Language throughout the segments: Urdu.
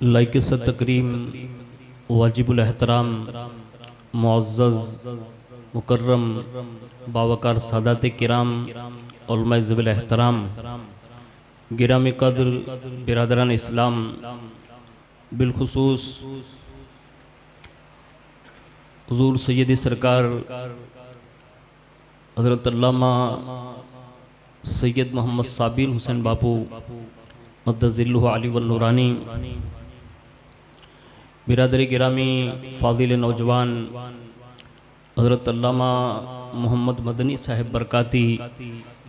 لائق ست تکریم واجب الاحترام معزز مکرم باوقار سادات کرام علماء ذوی الاحترام گرامی قدر برادران اسلام، بالخصوص حضور سیدی سرکار حضرت علامہ سید محمد صابر حسین باپو مدظ ذلہ علی والنورانی، برادر گرامی فاضل نوجوان حضرت علامہ محمد مدنی صاحب برکاتی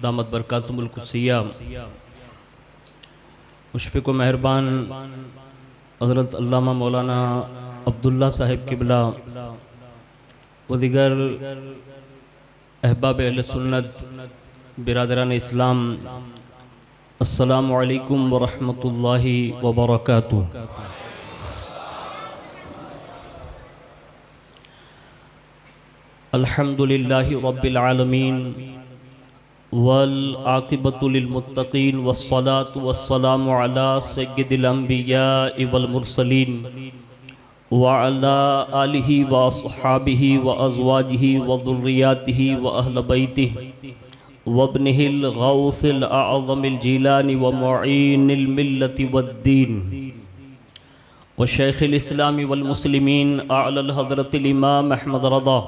دامت برکاتہم القدسیہ، مشفق و مہربان حضرت علامہ مولانا عبداللہ صاحب قبلہ و دیگر احباب اہل سنت، برادران اسلام، السلام علیکم ورحمۃ اللہ وبرکاتہ۔ الحمد للہ رب العالمین والعاقبۃ للمتقین والصلاة والسلام علی سید الانبیاء والمرسلین وعلی آلہ واصحابہ وازواجہ وذریاتہ واہل بیتہ وابنہ الغوث الاعظم الجیلانی ومعین الملت والدین وشیخ الاسلام والمسلمین اعلی الحضرت الامام احمد رضا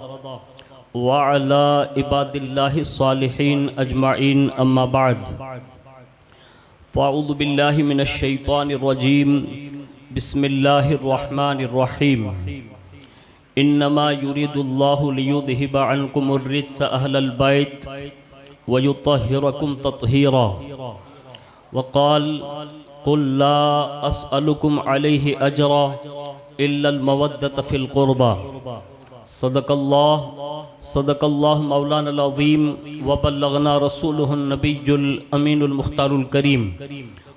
وعلى عباد الله الصالحين اجمعين اما بعد، فاعوذ بالله من الشیطان الرجیم، بسم اللہ الرحمن الرحیم، انما يريد الله ليذهب عنكم الرجس اهل البيت ويطهركم تطهيرا، وقال قل لا اسألكم عليه اجرا الا المودة في القربى، صدق اللہ مولانا العظیم وبلغنا رسولہ النبی الامین المختار الکریم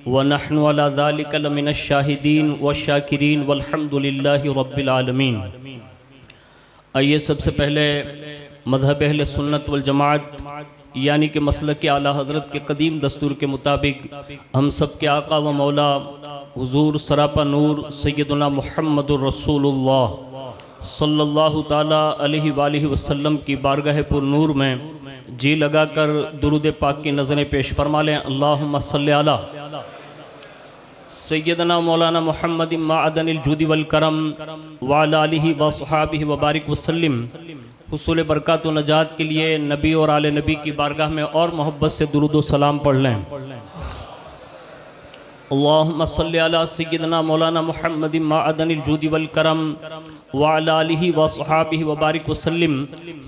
ونحن علی ذلک لمن الشاہدین والشاکرین والحمد للہ رب العالمین۔ آئیے سب سے پہلے مذہب اہل سنت والجماعت یعنی کہ مسلک اعلیٰ حضرت کے قدیم دستور کے مطابق ہم سب کے آقا و مولا حضور سراپا نور سیدنا محمد الرسول اللہ صلی اللہ تعالیٰ علیہ وآلہ وسلم کی بارگاہ پر نور میں جی لگا کر درود پاک کی نظریں پیش فرما لیں۔ اللہم صلی علی سیدنا مولانا محمد معدن الجود والکرم وعلی آلہ وصحابہ وبارک وسلم۔ حصول برکات و نجات کے لیے نبی اور آل نبی کی بارگاہ میں اور محبت سے درود و سلام پڑھ لیں۔ اللہم صلی علی سیدنا مولانا محمد معدن الجود والکرم وعلی آلہ وصحابہ وبارک وسلم،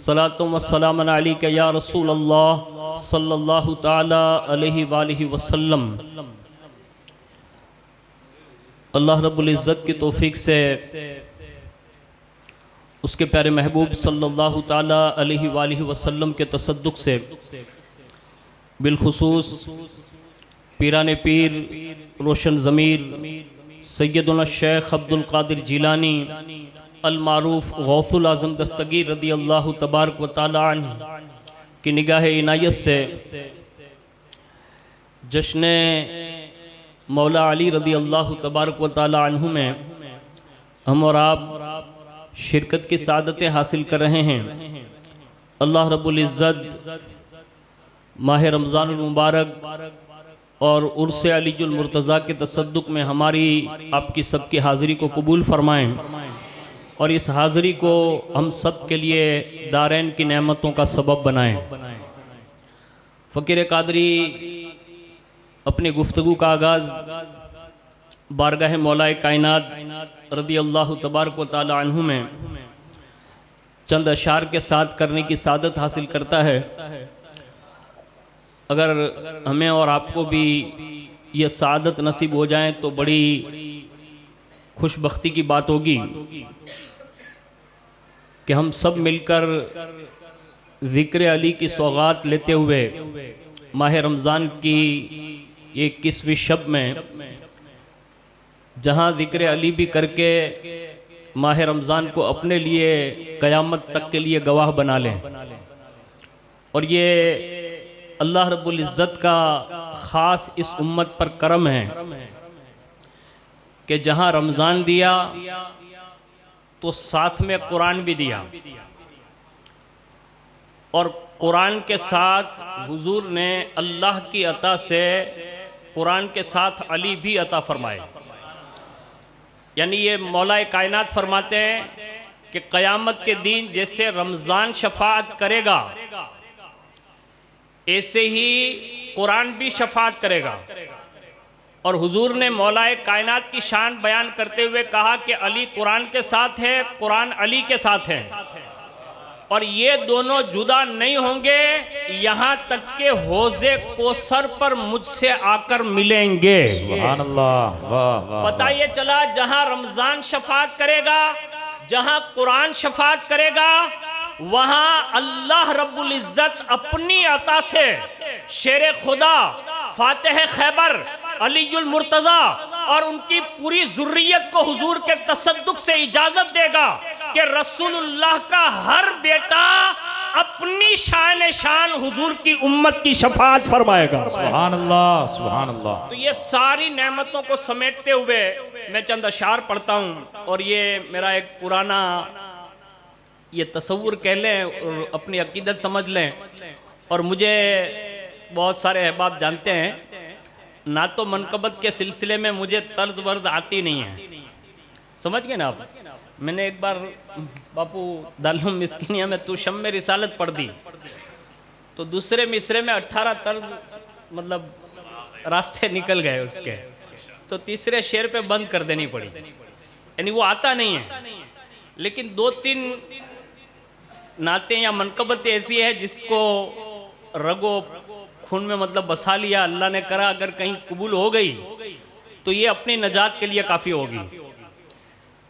صلاۃ و سلام علیک یا رسول اللہ صلی اللہ تعالی علیہ وآلہ وسلم۔ اللہ رب العزت کی توفیق سے اس کے پیارے محبوب صلی اللہ تعالی علیہ وآلہ وسلم کے تصدق سے بالخصوص پیران پیر روشن ضمیر سیدنا الشیخ عبد القادر جیلانی المعروف غوث العظم دستگیر رضی اللہ تبارک و تعالی عنہ کی نگاہ عنایت سے جشن مولا علی رضی اللہ تبارک و تعالی عنہ میں ہم اور آپ شرکت کی سعادتیں حاصل کر رہے ہیں۔ اللہ رب العزت ماہ رمضان المبارک اور عرس علی المرتضیٰ کے تصدق میں ہماری آپ کی سب کی حاضری کو قبول فرمائیں اور اس حاضری کو ہم سب کے لیے دارین کی نعمتوں کا سبب بنائیں۔ فقیر قادری اپنی گفتگو کا آغاز بارگاہ مولا کائنات رضی اللہ تبارک و تعالی عنہ میں چند اشعار کے ساتھ کرنے کی سعادت حاصل کرتا ہے۔ اگر ہمیں اور آپ کو بھی یہ سعادت نصیب ہو جائیں تو بڑی خوش بختی کی بات ہوگی کہ ہم سب مل کر ذکر علی کی سوغات لیتے ہوئے ماہ رمضان کی یہ 21ویں شب میں جہاں ذکر علی بھی کر کے ماہ رمضان کو اپنے لیے قیامت تک کے لیے گواہ بنا لیں، اور یہ اللہ رب العزت کا خاص اس امت پر کرم ہے کہ جہاں رمضان دیا تو ساتھ میں قرآن بھی دیا، اور قرآن کے ساتھ حضور نے اللہ کی عطا سے قرآن کے ساتھ علی بھی عطا فرمائے۔ یعنی یہ مولا کائنات فرماتے ہیں کہ قیامت کے دن جیسے رمضان شفاعت کرے گا ایسے ہی قرآن بھی شفاعت کرے گا۔ اور حضور نے مولا کائنات کی شان بیان کرتے ہوئے کہا کہ علی قرآن کے ساتھ ہے، قرآن علی کے ساتھ ہے، اور یہ دونوں جدا نہیں ہوں گے یہاں تک کہ حوض کوثر پر مجھ سے آ کر ملیں گے۔ سبحان اللہ، واہ واہ۔ پتہ یہ چلا جہاں رمضان شفاعت کرے گا، جہاں قرآن شفاعت کرے گا، وہاں اللہ رب العزت اپنی عطا سے شیر خدا، فاتح خیبر، علی المرتضی اور ان کی پوری ذریت کو حضور کے تصدق سے اجازت دے گا کہ رسول اللہ کا ہر بیٹا اپنی شان حضور کی امت کی شفاعت فرمائے گا۔ سبحان اللہ، سبحان اللہ۔ تو یہ ساری نعمتوں کو سمیٹتے ہوئے میں چند اشعار پڑھتا ہوں، اور یہ میرا ایک پرانا یہ تصور کہہ لیں اور اپنی عقیدت سمجھ لیں، اور مجھے بہت سارے احباب جانتے ہیں، نہ تو منقبت کے سلسلے میں مجھے طرز ورز آتی نہیں ہے، سمجھ گئے نا آپ؟ میں نے ایک بار باپو دالم مسکینیہ میں تو شم میں رسالت پڑھ دی تو دوسرے مصرے میں 18 طرز مطلب راستے نکل گئے اس کے، تو تیسرے شعر پہ بند کر دینی پڑی، یعنی وہ آتا نہیں ہے، لیکن 2-3 نعتیں یا منقبت ایسی ہے جس کو رگو خون میں مطلب بسا لیا، اللہ نے کرا اگر کہیں قبول ہو گئی تو یہ اپنی نجات کے لیے کافی ہوگی۔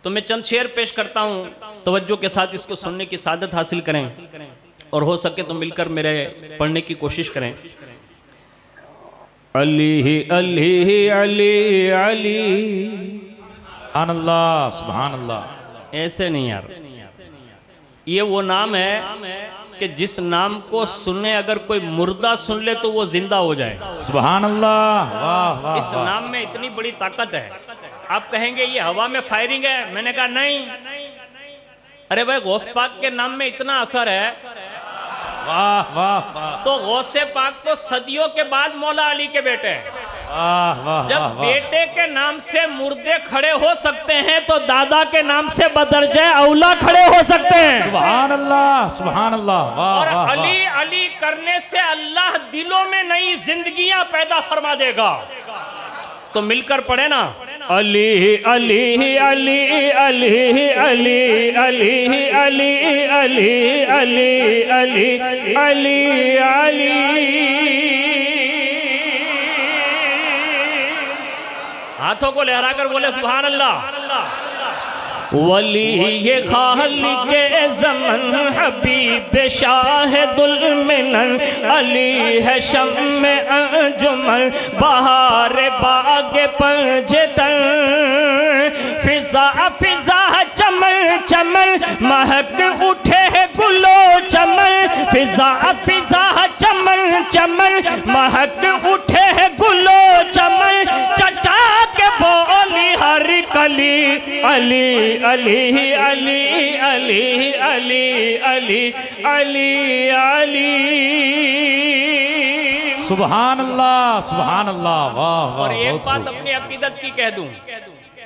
تو میں چند شعر پیش کرتا ہوں، توجہ کے ساتھ اس کو سننے کی سعادت حاصل کریں، اور ہو سکے تو مل کر میرے پڑھنے کی کوشش کریں۔ علی علی علی علی، سبحان اللہ، سبحان اللہ۔ ایسے نہیں یار، یہ وہ نام ہے کہ جس نام کو سنے اگر کوئی مردہ سن لے تو وہ زندہ ہو جائے۔ سبحان اللہ، واہ واہ۔ اس نام میں اتنی بڑی طاقت ہے۔ آپ کہیں گے یہ ہوا میں فائرنگ ہے، میں نے کہا نہیں، ارے بھائی غوث پاک کے نام میں اتنا اثر ہے، واہ واہ واہ، تو غوث پاک تو صدیوں کے بعد مولا علی کے بیٹے ہیں۔ واہ واہ جب واہ۔ بیٹے کے نام سے مردے کھڑے ہو سکتے ہیں تو دادا کے نام سے بدرجہ اولا کھڑے ہو سکتے ہیں۔ سبحان اللہ، سبحان اللہ، واہ اور واہ۔ علی علی کرنے سے اللہ دلوں میں نئی زندگیاں پیدا فرما دے گا۔ تو مل کر پڑھیں نا، علی علی علی علی علی علی علی علی علی علی علی علی۔ ہاتھوں کو لہرا کر بولے سبحان اللہ۔ ولی خالق زمن حبیب شاہد المنن، علی ہے شم انجمن بہار باغ پنجتن، فضا فضا چمن چمن مہک اٹھے گلو چمن، فضا فضا چمن چمن مہک اٹھے گلو چمن، چٹا کے بولی ہر کلی علی علی علی علی علی علی علی علی۔ سبحان اللہ، سبحان اللہ، واہ واہ۔ اور ایک بات اپنی عقیدت کی کہہ دوں،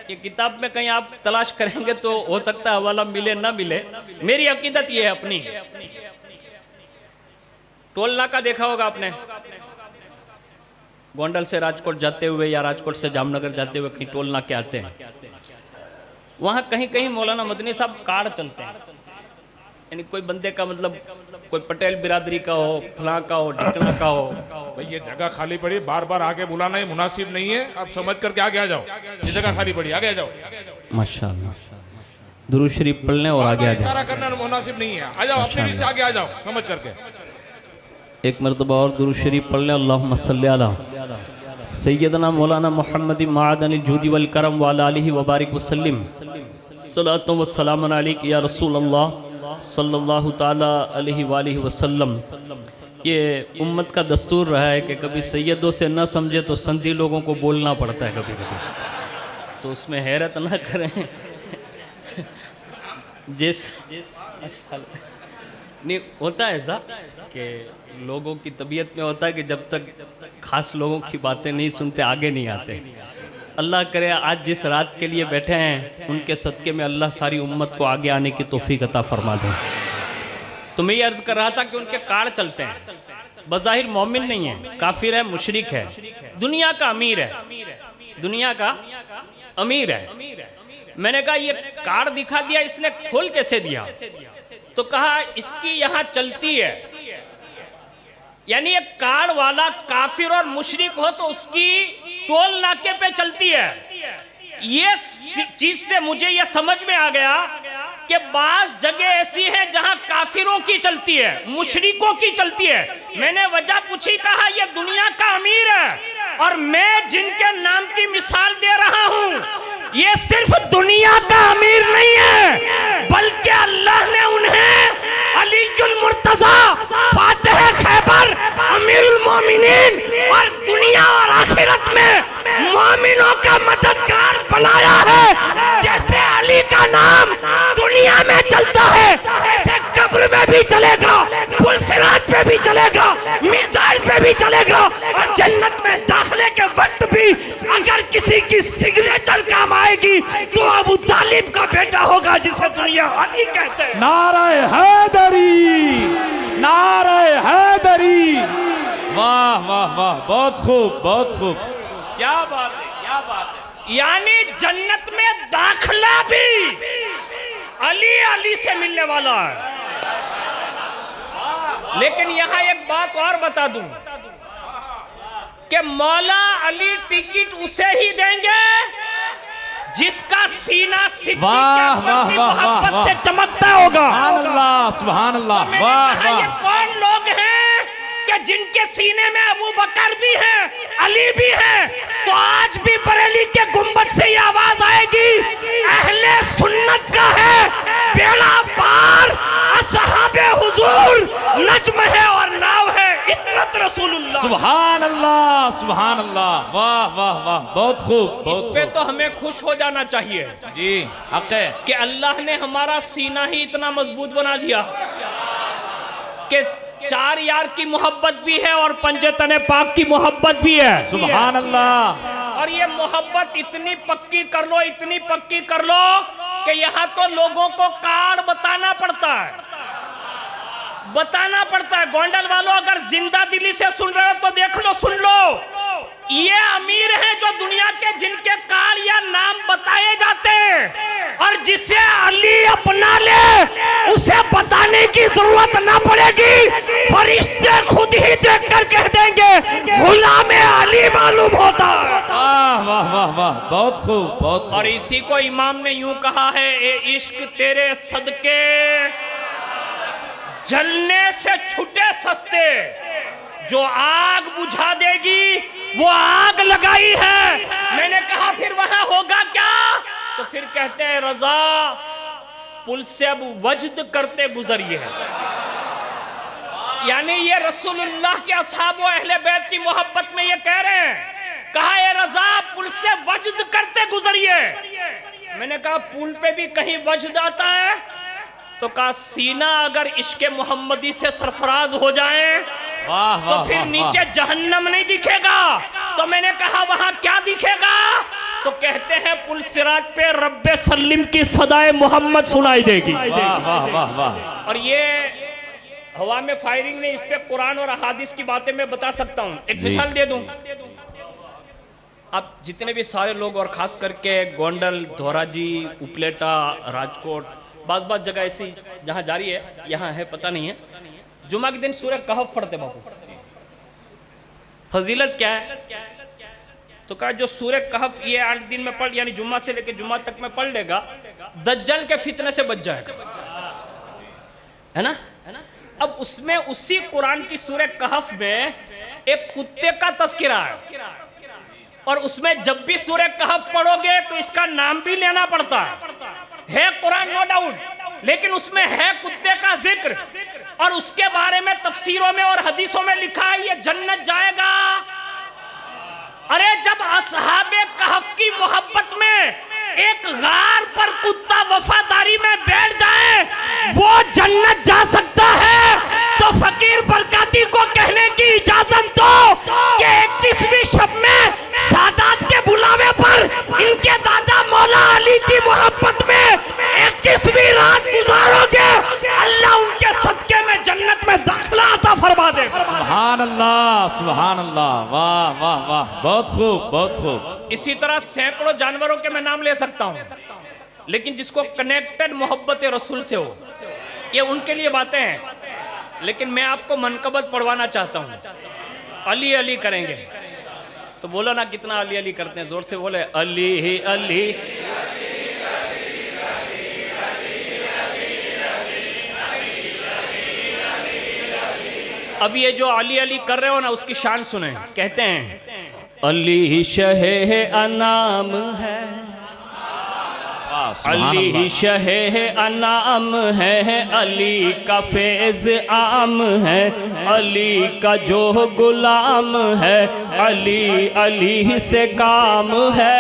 یہ کتاب میں کہیں آپ تلاش کریں گے تو ہو سکتا ہے حوالہ ملے نہ ملے، میری عقیدت یہ ہے اپنی۔ ٹول ناکہ دیکھا ہوگا آپ نے، گونڈل سے راجکوٹ جاتے ہوئے یا راجکوٹ سے جام نگر جاتے ہوئے کہیں ٹول ناکے آتے ہیں، وہاں کہیں کہیں مولانا مدنی صاحب کار چلتے ہیں، یعنی کوئی بندے کا مطلب کوئی پٹیل برادری کا ہو، فلاں کا ہو، ڈھکنا کا ہو۔ بھئی یہ جگہ خالی پڑی، بار بار آگے بلانا یہ مناسب نہیں ہے، آپ سمجھ کر کے آگے آ جاؤ، یہ جگہ خالی پڑی، آگے آ جاؤ۔ ماشاءاللہ، درود شریف پڑھنے اور آگے آ جائیں۔ اشارہ کرنا مناسب نہیں ہے، آ جاؤ اپنی لیے سے آگے آ جاؤ سمجھ کر کے۔ ایک مرتبہ اور درود شریف پڑھ لیں، اللہم صلی علی سیدنا مولانا محمد معدن الجود والکرم وعلی آلہ وبارک وسلم، صلاۃ و سلام علیک یا رسول اللہ صلی اللہ تعالیٰ علیہ وآلہ وسلم۔ یہ امت کا دستور رہا ہے کہ کبھی سیدوں سے نہ سمجھے تو سندھی لوگوں کو بولنا پڑتا ہے کبھی کبھی۔ تو اس میں حیرت نہ کریں نہیں ہوتا ہے ایسا کہ لوگوں کی طبیعت میں ہوتا ہے کہ جب تک خاص لوگوں کی باتیں نہیں سنتے آگے نہیں آتے. اللہ کرے آج جس رات کے لیے بیٹھے ہیں ان کے صدقے میں اللہ ساری امت کو آگے آنے کی توفیق عطا فرما دیں. تو میں یہ عرض کر رہا تھا کہ ان کے کارڈ چلتے ہیں. بظاہر مومن نہیں ہے، کافر ہے، مشرک ہے، دنیا کا امیر ہے، دنیا کا امیر ہے. میں نے کہا یہ کارڈ دکھا دیا، اس نے کھول کیسے دیا؟ تو کہا اس کی یہاں چلتی ہے. یعنی ایک کارڈ والا کافر اور مشرک ہو تو اس کی ٹول ناکے پہ چلتی ہے. یہ چیز سے مجھے یہ سمجھ میں آ گیا کہ بعض جگہ ایسی ہیں جہاں کافروں کی چلتی ہے، مشرکوں کی چلتی ہے. میں نے وجہ پوچھی، کہا یہ دنیا کا امیر ہے اور میں جن کے نام کی مثال دے رہا ہوں یہ صرف دنیا کا امیر نہیں ہے بلکہ اللہ نے انہیں علی المرتضی فاتح خیبر امیر المومنین اور دنیا اور آخرت میں مومنوں کا مددگار بنایا ہے. جیسے علی کا نام دنیا میں چلتا ہے ایسے قبر میں بھی چلے گا، پل صراط پہ بھی چلے گا، میزان پہ بھی چلے گا، اور جنت میں داخلے کے وقت بھی اگر کسی کی سگنیچر کام آئے گی تو ابو طالب کا بیٹا ہوگا جسے دنیا علی کہتے ہیں. نعرہ حیدری، نعرہ حیدری. واہ واہ واہ، بہت خوب بہت خوب. کیا بات ہے، کیا بات ہے. یعنی جنت میں داخلہ بھی علی سے ملنے والا ہے. لیکن یہاں ایک بات اور بتا دوں کہ مولا علی ٹکٹ اسے ہی دیں گے جس کا سینہ صدیق اکبر کی محبت سے چمکتا ہوگا. سبحان اللہ سبحان اللہ. واہ واہ. یہ کون لوگ ہیں کہ جن کے سینے میں ابو بکر بھی ہیں، علی بھی ہیں؟ تو آج بھی بریلی کے گنبد سے یہ آواز آئے گی، اہل سنت کا ہے بیڑا پار، اصحاب حضور نجم ہے اور ناؤ ہے اطرت رسول اللہ. سبحان اللہ سبحان اللہ. واہ واہ واہ، بہت خوب بہت اس پہ تو ہمیں خوش ہو جانا چاہیے جی. حق ہے کہ اللہ نے ہمارا سینہ ہی اتنا مضبوط بنا دیا کہ چار یار کی محبت بھی ہے اور پنجے تن پاک کی محبت بھی ہے. سبحان اللہ. اور یہ محبت اتنی پکی کر لو، اتنی پکی کر لو کہ یہاں تو لوگوں کو کارڈ بتانا پڑتا ہے، بتانا پڑتا ہے. گونڈل والوں اگر زندہ دلی سے سن رہے ہو تو دیکھ لو، سن لو. یہ امیر ہیں جو دنیا کے جن کے کارڈ یا نام بتائے جاتے ہیں، اور جسے علی اپنا لے اسے بتانے کی ضرورت نہ پڑے گی، فرشتے خود ہی دیکھ کر کہہ دیں گے غلام علی معلوم ہوتا ہے. واہ واہ واہ واہ، بہت خوب بہت خوب. اور اسی کو امام نے یوں کہا ہے، اے عشق تیرے صدقے جلنے سے چھٹے سستے، جو آگ بجھا دے گی وہ آگ لگائی ہے. میں نے کہا پھر وہاں ہوگا کیا؟ تو پھر کہتے ہیں رضا پل سے اب وجد کرتے گزریے. یعنی یہ رسول اللہ کے اصحاب و اہل بیت کی محبت میں یہ کہہ رہے ہیں. کہا اے رضا پل سے وجد کرتے گزریے. میں نے کہا پل پہ بھی کہیں وجد آتا ہے؟ تو کہا سینہ اگر عشق محمدی سے سرفراز ہو جائیں تو پھر نیچے جہنم نہیں دکھے گا. تو میں نے کہا وہاں کیا دکھے گا؟ تو کہتے ہیں پل صراط پہ رب سلم کی صدائے محمد سنائی دے گی. اور یہ ہوا میں فائرنگ نہیں، اس پہ قرآن اور احادیث کی باتیں میں بتا سکتا ہوں. ایک مثال دے دوں. اب جتنے بھی سارے لوگ اور خاص کر کے گونڈل، دھوراجی، اپلیٹا، راجکوٹ، بعض جگہ ایسی جہاں جاری ہے، یہاں ہے پتہ نہیں ہے، جمعہ کے دن سورہ کہف پڑھتے باپو. فضیلت کیا ہے؟ تو کہا جو سورہ کہف یہ 8 دن میں پڑھ، یعنی جمعہ سے لے کے جمعہ تک میں پڑھ لے گا، دجال کے فتنے سے بچ جائے گا. ہے نا؟ اب اس میں اسی قرآن کی سورہ کہف میں ایک کتے کا تذکرہ ہے، اور اس میں جب بھی سورہ کہف پڑھو گے تو اس کا نام بھی لینا پڑتا ہے قرآن نو ڈاؤٹ، لیکن اس میں ہے کتے کا ذکر، اور اس کے بارے میں تفسیروں میں اور حدیثوں میں لکھا ہے یہ جنت جائے گا. ارے جب اصحاب کہف کی محبت میں ایک غار پر کتا وفاداری میں بیٹھ جائے وہ جنت جا سکتا ہے، تو فقیر برکاتی کو کہنے کی اجازت دو کہ 21ویں شب میں سادات کے بلاوے پر ان کے دادا مولا علی کی محبت میں 21ویں رات گزارو گے، اللہ ان کے صدقے میں جنت میں داخلہ عطا فرما دے گا۔ سبحان اللہ، سبحان اللہ، واہ واہ واہ، بہت خوب، بہت خوب۔ اسی طرح سینکڑوں جانوروں کے میں نام لے سکتا ہوں، لیکن جس کو کنیکٹڈ محبت رسول سے ہو یہ ان کے لیے باتیں ہیں، لیکن میں آپ کو منقبت پڑھوانا چاہتا ہوں۔ علی علی کریں گے تو بولو نا کتنا علی علی کرتے ہیں، زور سے بولے علی ہی علی۔ اب یہ جو علی علی کر رہے ہو نا اس کی شان سنیں، کہتے ہیں علی شہ انام ہے، علی شہ انعام ہے، علی کا فیض عام ہے، علی کا جو غلام ہے، علی علی سے کام ہے۔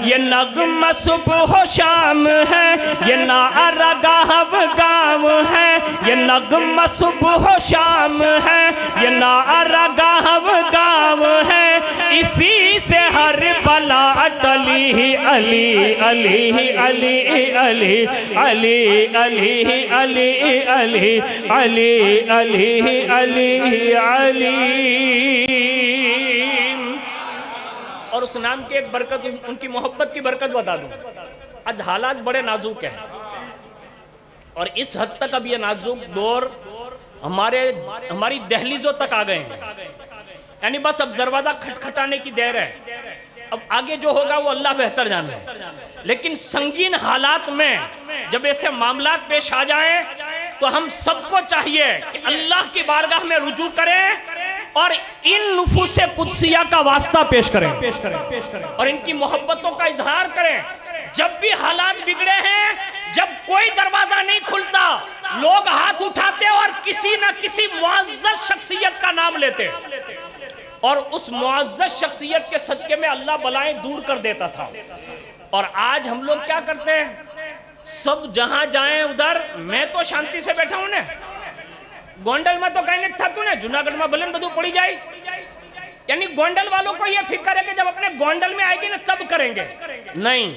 یہ نغمہ صبح و شام ہے، یہ نعرہ گاہ گاؤں ہے، یہ نغمہ صبح و شام ہے، یہ نعرہ گاہ گاؤں ہے، اسی سے ہر بلا ٹلی۔ علی علی علی علی علی علی علی علی علی علی علی علی۔ اور اس نام کی ایک برکت، ان کی محبت کی برکت بتا دوں۔ آج حالات بڑے نازک ہیں، اور اس حد تک اب یہ نازک دور ہماری دہلیزوں تک آ گئے ہیں، یعنی بس اب دروازہ کھٹکھٹانے کی دیر ہے، اب آگے جو ہوگا وہ اللہ بہتر جانے۔ لیکن سنگین حالات میں جب ایسے معاملات پیش آ جائیں تو ہم سب کو چاہیے کہ اللہ کی بارگاہ میں رجوع کریں اور ان نفوس قدسیہ کا واسطہ پیش کریں اور ان کی محبتوں کا اظہار کریں۔ جب بھی حالات بگڑے ہیں، جب کوئی دروازہ نہیں کھلتا، لوگ ہاتھ اٹھاتے اور کسی نہ کسی معزز شخصیت کا نام لیتے، اور اس معزز شخصیت کے صدقے میں اللہ بلائیں دور کر دیتا تھا۔ اور آج ہم لوگ کیا کرتے ہیں؟ سب جہاں جائیں ادھر، میں تو شانتی سے بیٹھا ہوں نے، گونڈل میں تو کہیں تھا تو نے، جناگڑھ میں بلن بدو پڑی جائے، یعنی گونڈل والوں کو یہ فکر ہے کہ جب اپنے گونڈل میں آئے گی نا تب کریں گے۔ نہیں،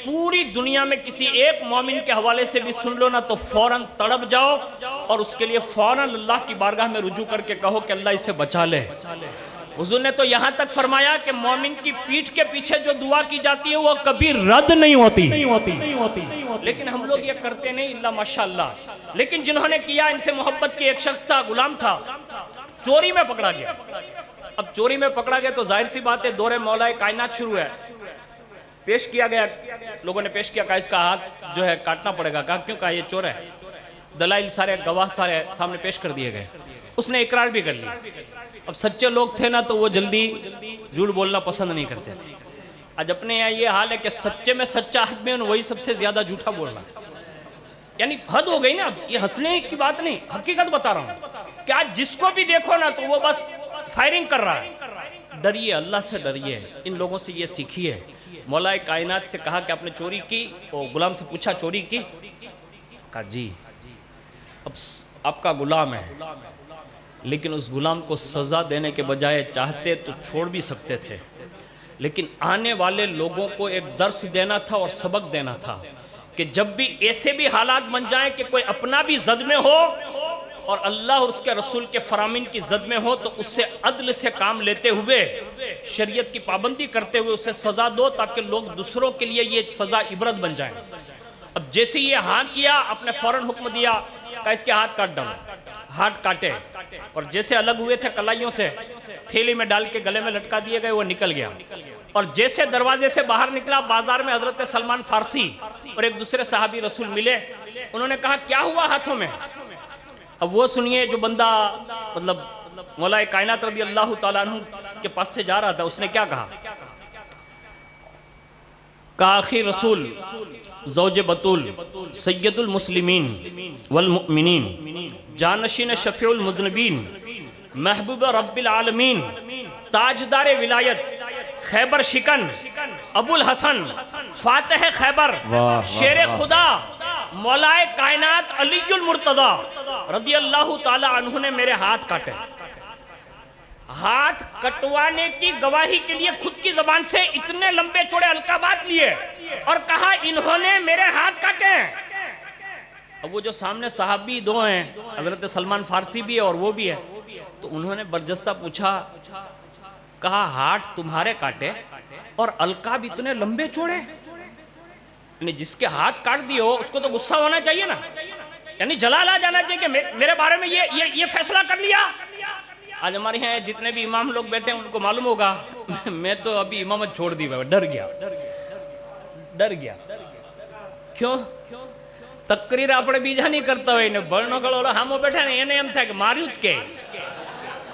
پوری دنیا میں کسی ایک مومن کے حوالے سے بھی سن لو نا تو فوراً تڑپ جاؤ اور اس کے لیے فوراً اللہ کی بارگاہ میں رجوع کر کے کہو کہ اللہ اسے بچا لے۔ حضور نے تو یہاں تک فرمایا کہ مومن کی پیٹھ کے پیچھے جو دعا کی جاتی ہے وہ کبھی رد نہیں ہوتی، لیکن ہم لوگ یہ کرتے نہیں، اللہ ماشاءاللہ۔ لیکن جنہوں نے کیا، ان سے محبت کی ایک شخص تھا، غلام تھا، چوری میں پکڑا گیا۔ اب چوری میں پکڑا گیا تو ظاہر سی بات ہے دور مولا کائنات شروع ہے، پیش کیا گیا، لوگوں نے پیش کیا کہ اس کا ہاتھ جو ہے کاٹنا پڑے گا، کہا کیوں؟ کہا یہ چور ہے، دلائل سارے، گواہ سارے سامنے پیش کر دیے گئے، اس نے اقرار بھی کر لیا۔ اب سچے لوگ تھے نا تو وہ جلدی جھوٹ بولنا پسند نہیں کرتے تھے۔ آج اپنے یہاں یہ حال ہے کہ سچے میں سچا آدمی وہی سب سے زیادہ جھوٹا بولنا، یعنی حد ہو گئی نا۔ یہ ہنسنے کی بات نہیں، حقیقت بتا رہا ہوں کہ آج جس کو بھی دیکھو نا تو وہ بس فائرنگ کر رہا ہے۔ ڈریے، اللہ سے ڈریے، ان لوگوں سے یہ سیکھیے۔ مولا کائنات سے کہا کہ آپ نے چوری کی، وہ غلام سے پوچھا چوری کی، کہا جی۔ اب آپ کا غلام ہے، لیکن اس غلام کو سزا دینے کے بجائے چاہتے تو چھوڑ بھی سکتے تھے، لیکن آنے والے لوگوں کو ایک درس دینا تھا اور سبق دینا تھا کہ جب بھی ایسے بھی حالات بن جائیں کہ کوئی اپنا بھی زد میں ہو اور اللہ اور اس کے رسول کے فرامین کی زد میں ہو تو اس سے عدل سے کام لیتے ہوئے، شریعت کی پابندی کرتے ہوئے اسے سزا دو، تاکہ لوگ دوسروں کے لیے یہ سزا عبرت بن جائیں۔ اب جیسے یہ ہاں کیا، آپ نے فوراً حکم دیا کہ اس کے ہاتھ کاٹ ڈالو، ہاتھ کاٹے، اور جیسے الگ ہوئے تھے کلائیوں سے تھیلی میں ڈال کے گلے میں لٹکا دیے گئے، وہ نکل گیا۔ اور جیسے دروازے سے باہر نکلا، بازار میں حضرت سلمان فارسی اور ایک دوسرے صحابی رسول ملے، انہوں نے کہا کیا ہوا ہاتھوں میں؟ اب وہ سنیے، جو بندہ مطلب مولا کائنات رضی اللہ تعالیٰ عنہ کے پاس سے جا رہا تھا، اس نے کیا کہا؟ آخری رسول زوج بطول سید المسلمین والمؤمنین جانشین شفیع المذنبین محبوب رب العالمین تاجدار ولایت خیبر شکن ابو الحسن فاتح خیبر شیر خدا مولائے کائنات علی المرتضی رضی اللہ تعالی عنہ نے میرے ہاتھ کاٹے. ہاتھ کٹوانے کی گواہی کے لیے خود کی زبان سے اتنے لمبے چوڑے القابات لیے اور کہا انہوں نے میرے ہاتھ کاٹے ہیں. اب وہ جو سامنے صحابی دو ہیں حضرت سلمان فارسی بھی ہے اور وہ بھی ہے, تو انہوں نے برجستہ پوچھا, کہا ہاتھ تمہارے کاٹے اور القاب اتنے لمبے چوڑے, یعنی جس کے ہاتھ کاٹ دیے ہو اس کو تو غصہ ہونا چاہیے نا, یعنی جلال آ جانا چاہیے کہ میرے بارے میں یہ فیصلہ کر لیا. آج ہمارے یہاں جتنے بھی امام لوگ بیٹھے ہیں ان کو معلوم ہوگا میں تو ابھی امامت چھوڑ دی, ڈر گیا. کیوں؟ تقریر આપણે બીજા નહીં કરતા હોય ને ભણનો ગળો હામો બેઠા ને એને એમ થાય કે માર્યું જ કે,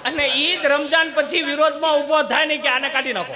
અને ઈદ રમજાન પછી વિરોધમાં ઊભો થાય ને કે આને કાઢી નાખો.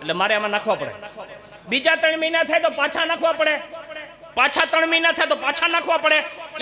એટલે મારે આમાં નાખવા પડે. બીજા 3 મહિના થાય તો પાછા નાખવા પડે, પાછા 3 મહિના થાય તો પાછા નાખવા પડે,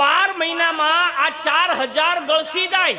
12 મહિનામાં આ 4000 ગળસી જાય.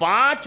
5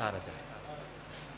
4000.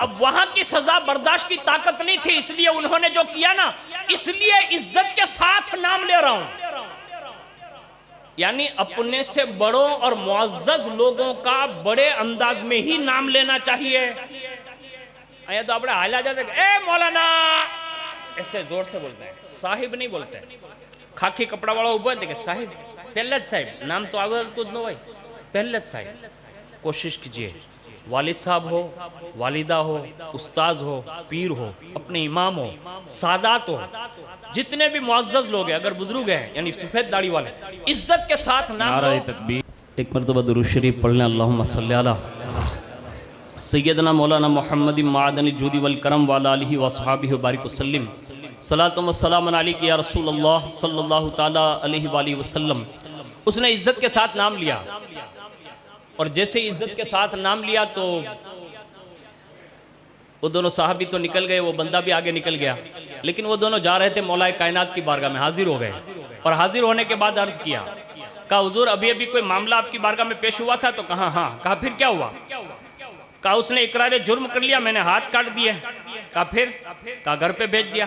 اب وہاں کی سزا برداشت کی طاقت نہیں تھی، اس لیے انہوں نے جو کیا نا، اس لیے عزت کے ساتھ نام لے رہا ہوں، یعنی اپنے سے بڑوں اور معزز لوگوں کا بڑے انداز میں ہی نام لینا چاہیے۔ آیا تو اپنے حال آ جاتے کہ اے مولانا ایسے زور سے بولتے ہیں، صاحب نہیں بولتے ہیں۔ کھاکی کپڑا والا اوپر دیکھے صاحب، پہلت صاحب، نام تو آگے تو نہ بھائی، پہلت صاحب۔ کوشش کیجئے والد صاحب ہو، والدہ ہو، استاذ ہو، پیر ہو، اپنے امام ہو، سادات ہو، جتنے بھی معزز لوگ ہیں، اگر بزرگ ہیں یعنی سفید داڑھی والے، عزت کے ساتھ نام نعرہ لو۔ تکبیر۔ ایک مرتبہ درود شریف پڑھ لیں، اللہم صلی علی سیدنا مولانا محمد معدن الجود والکرم وعلی آلہ وصحابہ وبارک وسلم۔ صلاۃ و سلام علیک یا رسول اللہ صلی اللہ تعالیٰ علیہ وآلہ وسلم۔ اس نے عزت کے ساتھ نام لیا، اور جیسے عزت کے ساتھ نام لیا تو وہ دونوں صحابی تو نکل گئے، وہ بندہ بھی آگے نکل گیا، لیکن وہ دونوں جا رہے تھے مولا کائنات کی بارگاہ میں، حاضر ہو گئے، اور حاضر ہونے کے بعد عرض کیا، کہا حضور ابھی ابھی کوئی معاملہ آپ کی بارگاہ میں پیش ہوا تھا؟ تو کہا ہاں۔ کہا پھر کیا ہوا؟ کہا اس نے اقرار جرم کر لیا، میں نے ہاتھ کاٹ دیے۔ کہا پھر؟ کہا گھر پہ بھیج دیا۔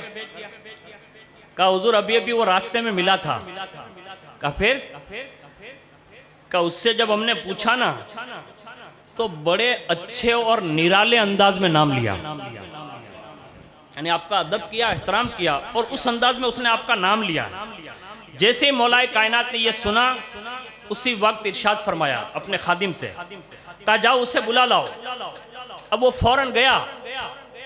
کہا حضور ابھی ابھی وہ راستے میں ملا تھا۔ کہا پھر؟ کہا اس سے جب ہم نے پوچھا نا تو بڑے اچھے اور نرالے انداز میں نام لیا، یعنی آپ کا ادب کیا، احترام کیا، اور اس انداز میں اس نے آپ کا نام لیا۔ جیسے مولا کائنات نے یہ سنا، اسی وقت ارشاد فرمایا اپنے خادم سے، کہا جاؤ اسے بلا لاؤ۔ اب وہ فوراً گیا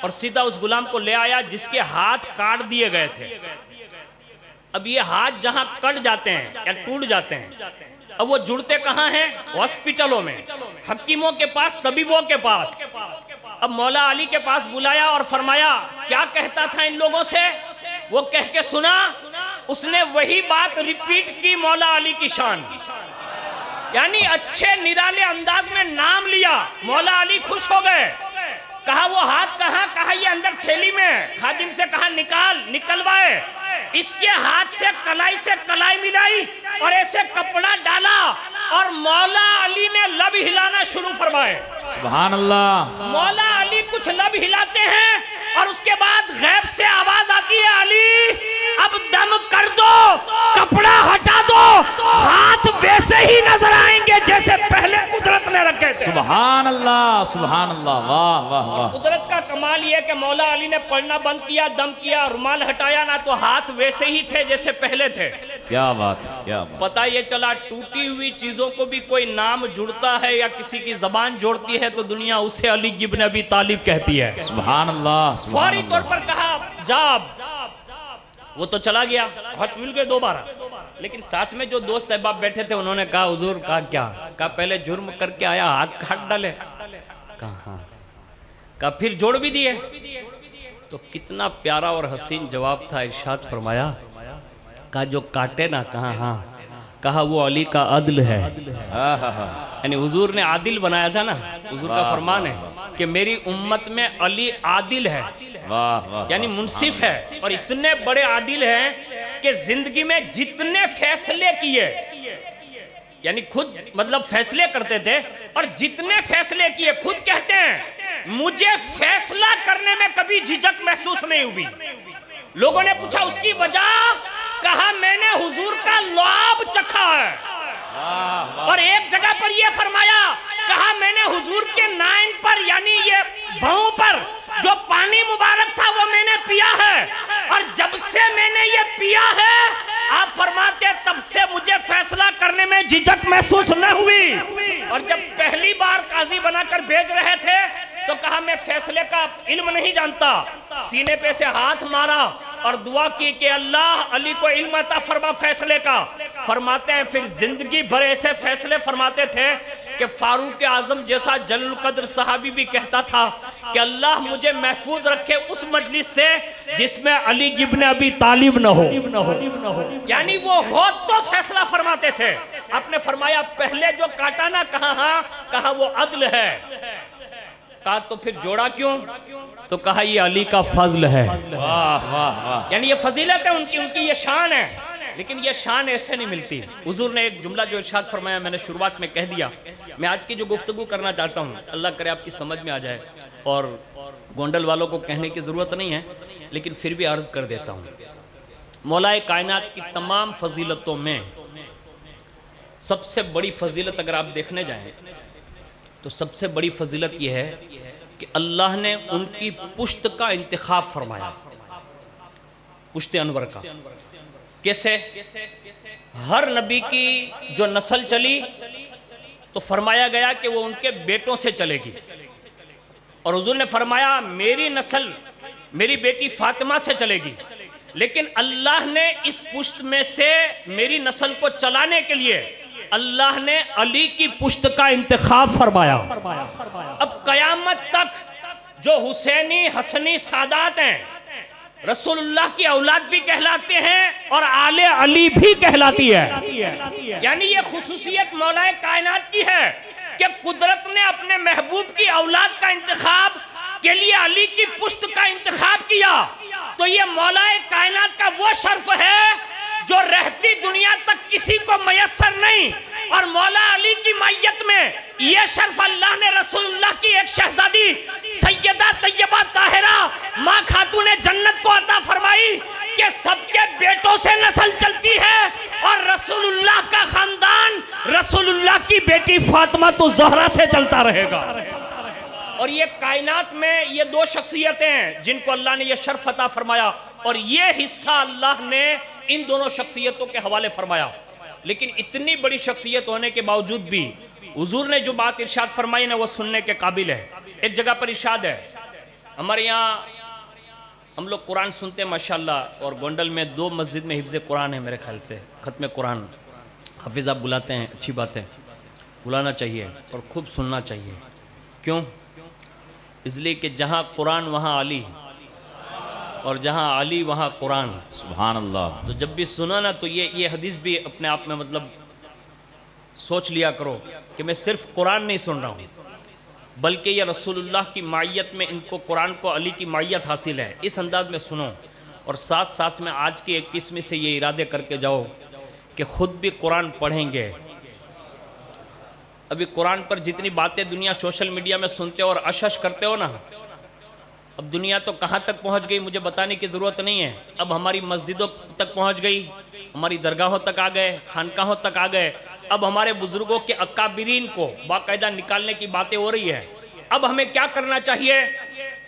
اور سیدھا اس غلام کو لے آیا جس کے ہاتھ کاٹ دیے گئے تھے۔ اب یہ ہاتھ جہاں کٹ جاتے ہیں یا ٹوٹ جاتے ہیں، اب وہ جڑتے کہاں ہیں؟ ہاسپٹلوں میں، حکیموں کے پاس، طبیبوں کے پاس۔ اب مولا علی کے پاس بلایا اور فرمایا کیا کہتا تھا ان لوگوں سے؟ وہ کہہ کے سنا، اس نے وہی بات ریپیٹ کی، مولا علی کی شان، یعنی اچھے نرالے انداز میں نام لیا۔ مولا علی خوش ہو گئے، کہا وہ ہاتھ کہاں؟ کہا یہ اندر تھیلی میں۔ خادم سے کہا نکلوائے۔ اس کے ہاتھ سے کلائی ملائی اور ایسے کپڑا ڈالا، اور مولا علی نے لب ہلانا شروع فرمائے۔ سبحان اللہ۔ مولا علی کچھ لب ہلاتے ہیں اور اس کے بعد غیب سے آواز آتی ہے، علی اب دم کر دو، کپڑا ہٹا دو، ہاتھ ویسے ہی نظر آئیں گے جیسے پہلے قدرت نے رکھے تھے۔ سبحان اللہ، سبحان اللہ، واہ واہ واہ۔ قدرت کا کمال یہ کہ مولا علی نے پڑھنا بند کیا، دم کیا، رومال ہٹایا نا، تو ہاتھ ویسے ہی تھے جیسے پہلے تھے۔ کیا بات ہے، کیا بات۔ پتہ یہ چلا ٹوٹی ہوئی چیزوں کو بھی کوئی نام جڑتا ہے یا کسی کی زبان جوڑتی ہے تو دنیا اسے علی ابن ابی طالب کہتی ہے۔ سبحان اللہ، سبحان فوری طور پر کہا جاب، وہ تو چلا گیا، ہاتھ مل گئے دوبارہ، لیکن ساتھ میں جو دوست احباب بیٹھے تھے انہوں نے کہا حضور، کہا کیا؟ کہا پہلے جرم کر کے آیا، ہاتھ کاٹ ڈالے۔ کہا ہاں۔ کہا پھر جوڑ بھی دیے؟ تو کتنا پیارا اور حسین جواب تھا، ارشاد فرمایا، کہا جو کاٹے نا، کہا ہاں، کہا وہ علی کا عدل ہے، یعنی حضور نے عادل بنایا تھا نا، حضور کا فرمان ہے کہ میری امت میں علی عادل ہے، یعنی منصف ہے، اور اتنے بڑے عادل ہیں کہ زندگی میں جتنے فیصلے کیے، یعنی خود مطلب فیصلے کرتے تھے، اور جتنے فیصلے کیے خود کہتے ہیں مجھے فیصلہ کرنے میں کبھی جھجک محسوس نہیں ہوئی۔ لوگوں نے پوچھا اس کی وجہ، کہا میں نے حضور کا لعاب چکھا ہے، اور ایک جگہ پر یہ فرمایا، کہا میں نے حضور کے نائن پر یعنی یہ بھاؤں پر جو پانی مبارک تھا وہ میں نے پیا ہے، اور جب سے میں نے یہ پیا ہے آپ فرماتے تب سے مجھے فیصلہ کرنے میں جھجک محسوس نہ ہوئی۔ اور جب پہلی بار قاضی بنا کر بھیج رہے تھے تو کہا میں فیصلے کا علم نہیں جانتا، سینے پہ سے ہاتھ مارا اور دعا کی کہ اللہ علی کو علم عطا فرما فیصلے کا۔ فرماتے ہیں پھر زندگی بھر ایسے فیصلے فرماتے تھے کہ فاروق اعظم جیسا جلیل القدر صحابی بھی کہتا تھا کہ اللہ مجھے محفوظ رکھے اس مجلس سے جس میں علی ابن ابی طالب نہ ہو، یعنی وہ ہو تو فیصلہ فرماتے تھے۔ آپ نے فرمایا پہلے جو کاٹا نہ، کہا ہاں، کہا وہ عدل ہے۔ کہا تو پھر جوڑا کیوں؟ تو کہا یہ علی کا فضل ہے، یعنی یہ فضیلت ہے ان کی یہ شان ہے، لیکن یہ شان ایسے نہیں ملتی۔ حضور نے ایک جملہ جو ارشاد فرمایا میں نے شروعات میں کہہ دیا، میں آج کی جو گفتگو کرنا چاہتا ہوں اللہ کرے آپ کی سمجھ میں آ جائے، اور گونڈل والوں کو کہنے کی ضرورت نہیں ہے، لیکن پھر بھی عرض کر دیتا ہوں۔ مولا کائنات کی تمام فضیلتوں میں سب سے بڑی فضیلت اگر آپ دیکھنے جائیں تو سب سے بڑی فضیلت یہ ہے کہ اللہ نے ان کی پشت کا انتخاب فرمایا، پشت انور کا۔ کیسے؟ ہر نبی کی جو نسل چلی تو فرمایا گیا کہ وہ ان کے بیٹوں سے چلے گی، اور حضور نے فرمایا میری نسل میری بیٹی فاطمہ سے چلے گی، لیکن اللہ نے اس پشت میں سے میری نسل کو چلانے کے لیے اللہ نے علی کی پشت کا انتخاب فرمایا۔ اب قیامت تک جو حسینی حسنی سادات ہیں رسول اللہ کی اولاد بھی کہلاتے ہیں اور آل علی بھی کہلاتی ہے، یعنی یہ خصوصیت مولا کائنات کی ہے کہ قدرت نے اپنے محبوب کی اولاد کا انتخاب کے لیے علی کی پشت کا انتخاب کیا۔ تو یہ مولا کائنات کا وہ شرف ہے جو رہتی دنیا تک کسی کو میسر نہیں، اور مولا علی کی معیت میں یہ شرف اللہ نے رسول اللہ کی ایک شہزادی سیدہ طیبہ طاہرہ ماں خاتون جنت کو عطا فرمائی کہ سب کے بیٹوں سے نسل چلتی ہے، اور رسول اللہ کا خاندان رسول اللہ کی بیٹی فاطمہ الزہرا سے چلتا رہے گا۔ اور یہ کائنات میں یہ دو شخصیتیں ہیں جن کو اللہ نے یہ شرف عطا فرمایا، اور یہ حصہ اللہ نے ان دونوں شخصیتوں کے حوالے فرمایا۔ لیکن اتنی بڑی شخصیت ہونے کے باوجود بھی حضور نے جو بات ارشاد فرمائی نا وہ سننے کے قابل ہے۔ ایک جگہ پر ارشاد ہے، ہمارے یہاں ہم لوگ قرآن سنتے ہیں ماشاءاللہ، اور گونڈل میں 2 مسجد میں حفظ قرآن ہے میرے خیال سے، ختم قرآن حافظ آپ بلاتے ہیں، اچھی بات ہے، بلانا چاہیے اور خوب سننا چاہیے۔ کیوں؟ اس لیے کہ جہاں قرآن وہاں علی، اور جہاں علی وہاں قرآن۔ سبحان اللہ۔ تو جب بھی سنا نا تو یہ حدیث بھی اپنے آپ میں مطلب سوچ لیا کرو کہ میں صرف قرآن نہیں سن رہا ہوں، بلکہ یہ رسول اللہ کی معیت میں ان کو قرآن کو علی کی معیت حاصل ہے، اس انداز میں سنو، اور ساتھ ساتھ میں آج کی 21ویں سے یہ ارادے کر کے جاؤ کہ خود بھی قرآن پڑھیں گے۔ ابھی قرآن پر جتنی باتیں دنیا سوشل میڈیا میں سنتے ہو اور اشش کرتے ہو نا، اب دنیا تو کہاں تک پہنچ گئی مجھے بتانے کی ضرورت نہیں ہے، اب ہماری مسجدوں تک پہنچ گئی، ہماری درگاہوں تک آ گئے، خانقاہوں تک آ گئے، اب ہمارے بزرگوں کے اکابرین کو باقاعدہ نکالنے کی باتیں ہو رہی ہے۔ اب ہمیں کیا کرنا چاہیے؟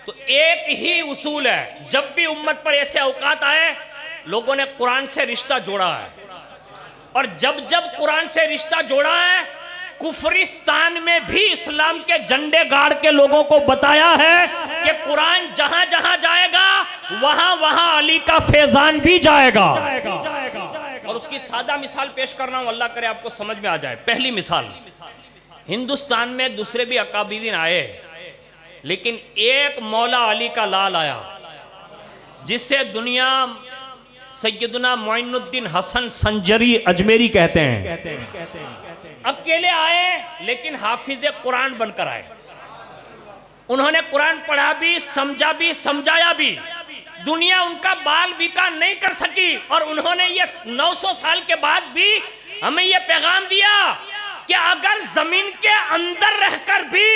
تو ایک ہی اصول ہے، جب بھی امت پر ایسے اوقات آئے لوگوں نے قرآن سے رشتہ جوڑا ہے، اور جب قرآن سے رشتہ جوڑا ہے کفرستان میں بھی اسلام کے جھنڈے گاڑ کے لوگوں کو بتایا ہے کہ قرآن جہاں جہاں جائے گا وہاں وہاں علی کا فیضان بھی جائے گا۔ اور اس کی سادہ مثال پیش کر رہا ہوں، اللہ کرے آپ کو سمجھ میں آ جائے۔ پہلی مثال، ہندوستان میں دوسرے بھی اکابرین آئے، لیکن ایک مولا علی کا لال آیا جس سے دنیا سیدنا معین الدین حسن سنجری اجمیری کہتے ہیں۔ اکیلے آئے لیکن حافظ قرآن بن کر آئے، انہوں نے قرآن پڑھا بھی، سمجھا بھی، سمجھایا بھی، دنیا ان کا بال بیکا نہیں کر سکی، اور انہوں نے یہ 900 سال کے بعد بھی ہمیں یہ پیغام دیا کہ اگر زمین کے اندر رہ کر بھی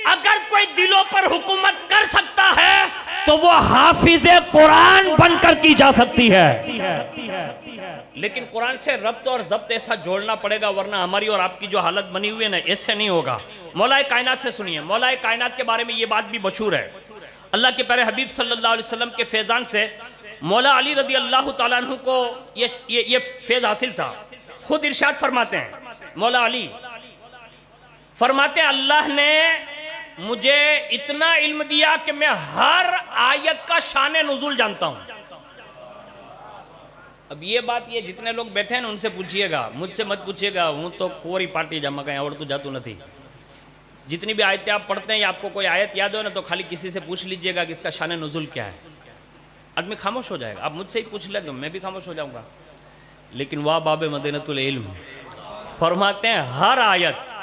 اگر کوئی دلوں پر حکومت کر سکتا ہے تو وہ حافظ قرآن بن کر کی جا سکتی ہے۔ لیکن قرآن سے ربط اور ضبط ایسا جوڑنا پڑے گا، ورنہ ہماری اور آپ کی جو حالت بنی ہوئی ہے نا ایسے نہیں ہوگا۔ مولا کائنات سے سنیے، مولا کائنات کے بارے میں یہ بات بھی مشہور ہے، اللہ کے پیارے حبیب صلی اللہ علیہ وسلم کے فیضان سے مولا علی رضی اللہ تعالیٰ عنہ کو یہ فیض حاصل تھا۔ خود ارشاد فرماتے ہیں مولا علی، فرماتے ہیں اللہ نے مجھے اتنا علم دیا کہ میں ہر آیت کا شان نزول جانتا ہوں۔ اب یہ بات یہ جتنے لوگ بیٹھے ہیں ان سے پوچھئے گا، مجھ سے مت پوچھئے گا، ہوں تو کوری پارٹی جمع گئے اور تو جاتو نہ تھی۔ جتنی بھی آیتیں آپ پڑھتے ہیں یا آپ کو کوئی آیت یاد ہو نا تو خالی کسی سے پوچھ لیجئے گا کہ اس کا شان نزول کیا ہے، آدمی خاموش ہو جائے گا۔ آپ مجھ سے ہی پوچھ لیں گے میں بھی خاموش ہو جاؤں گا۔ لیکن واہ باب مدینۃ العلم فرماتے ہیں ہر آیت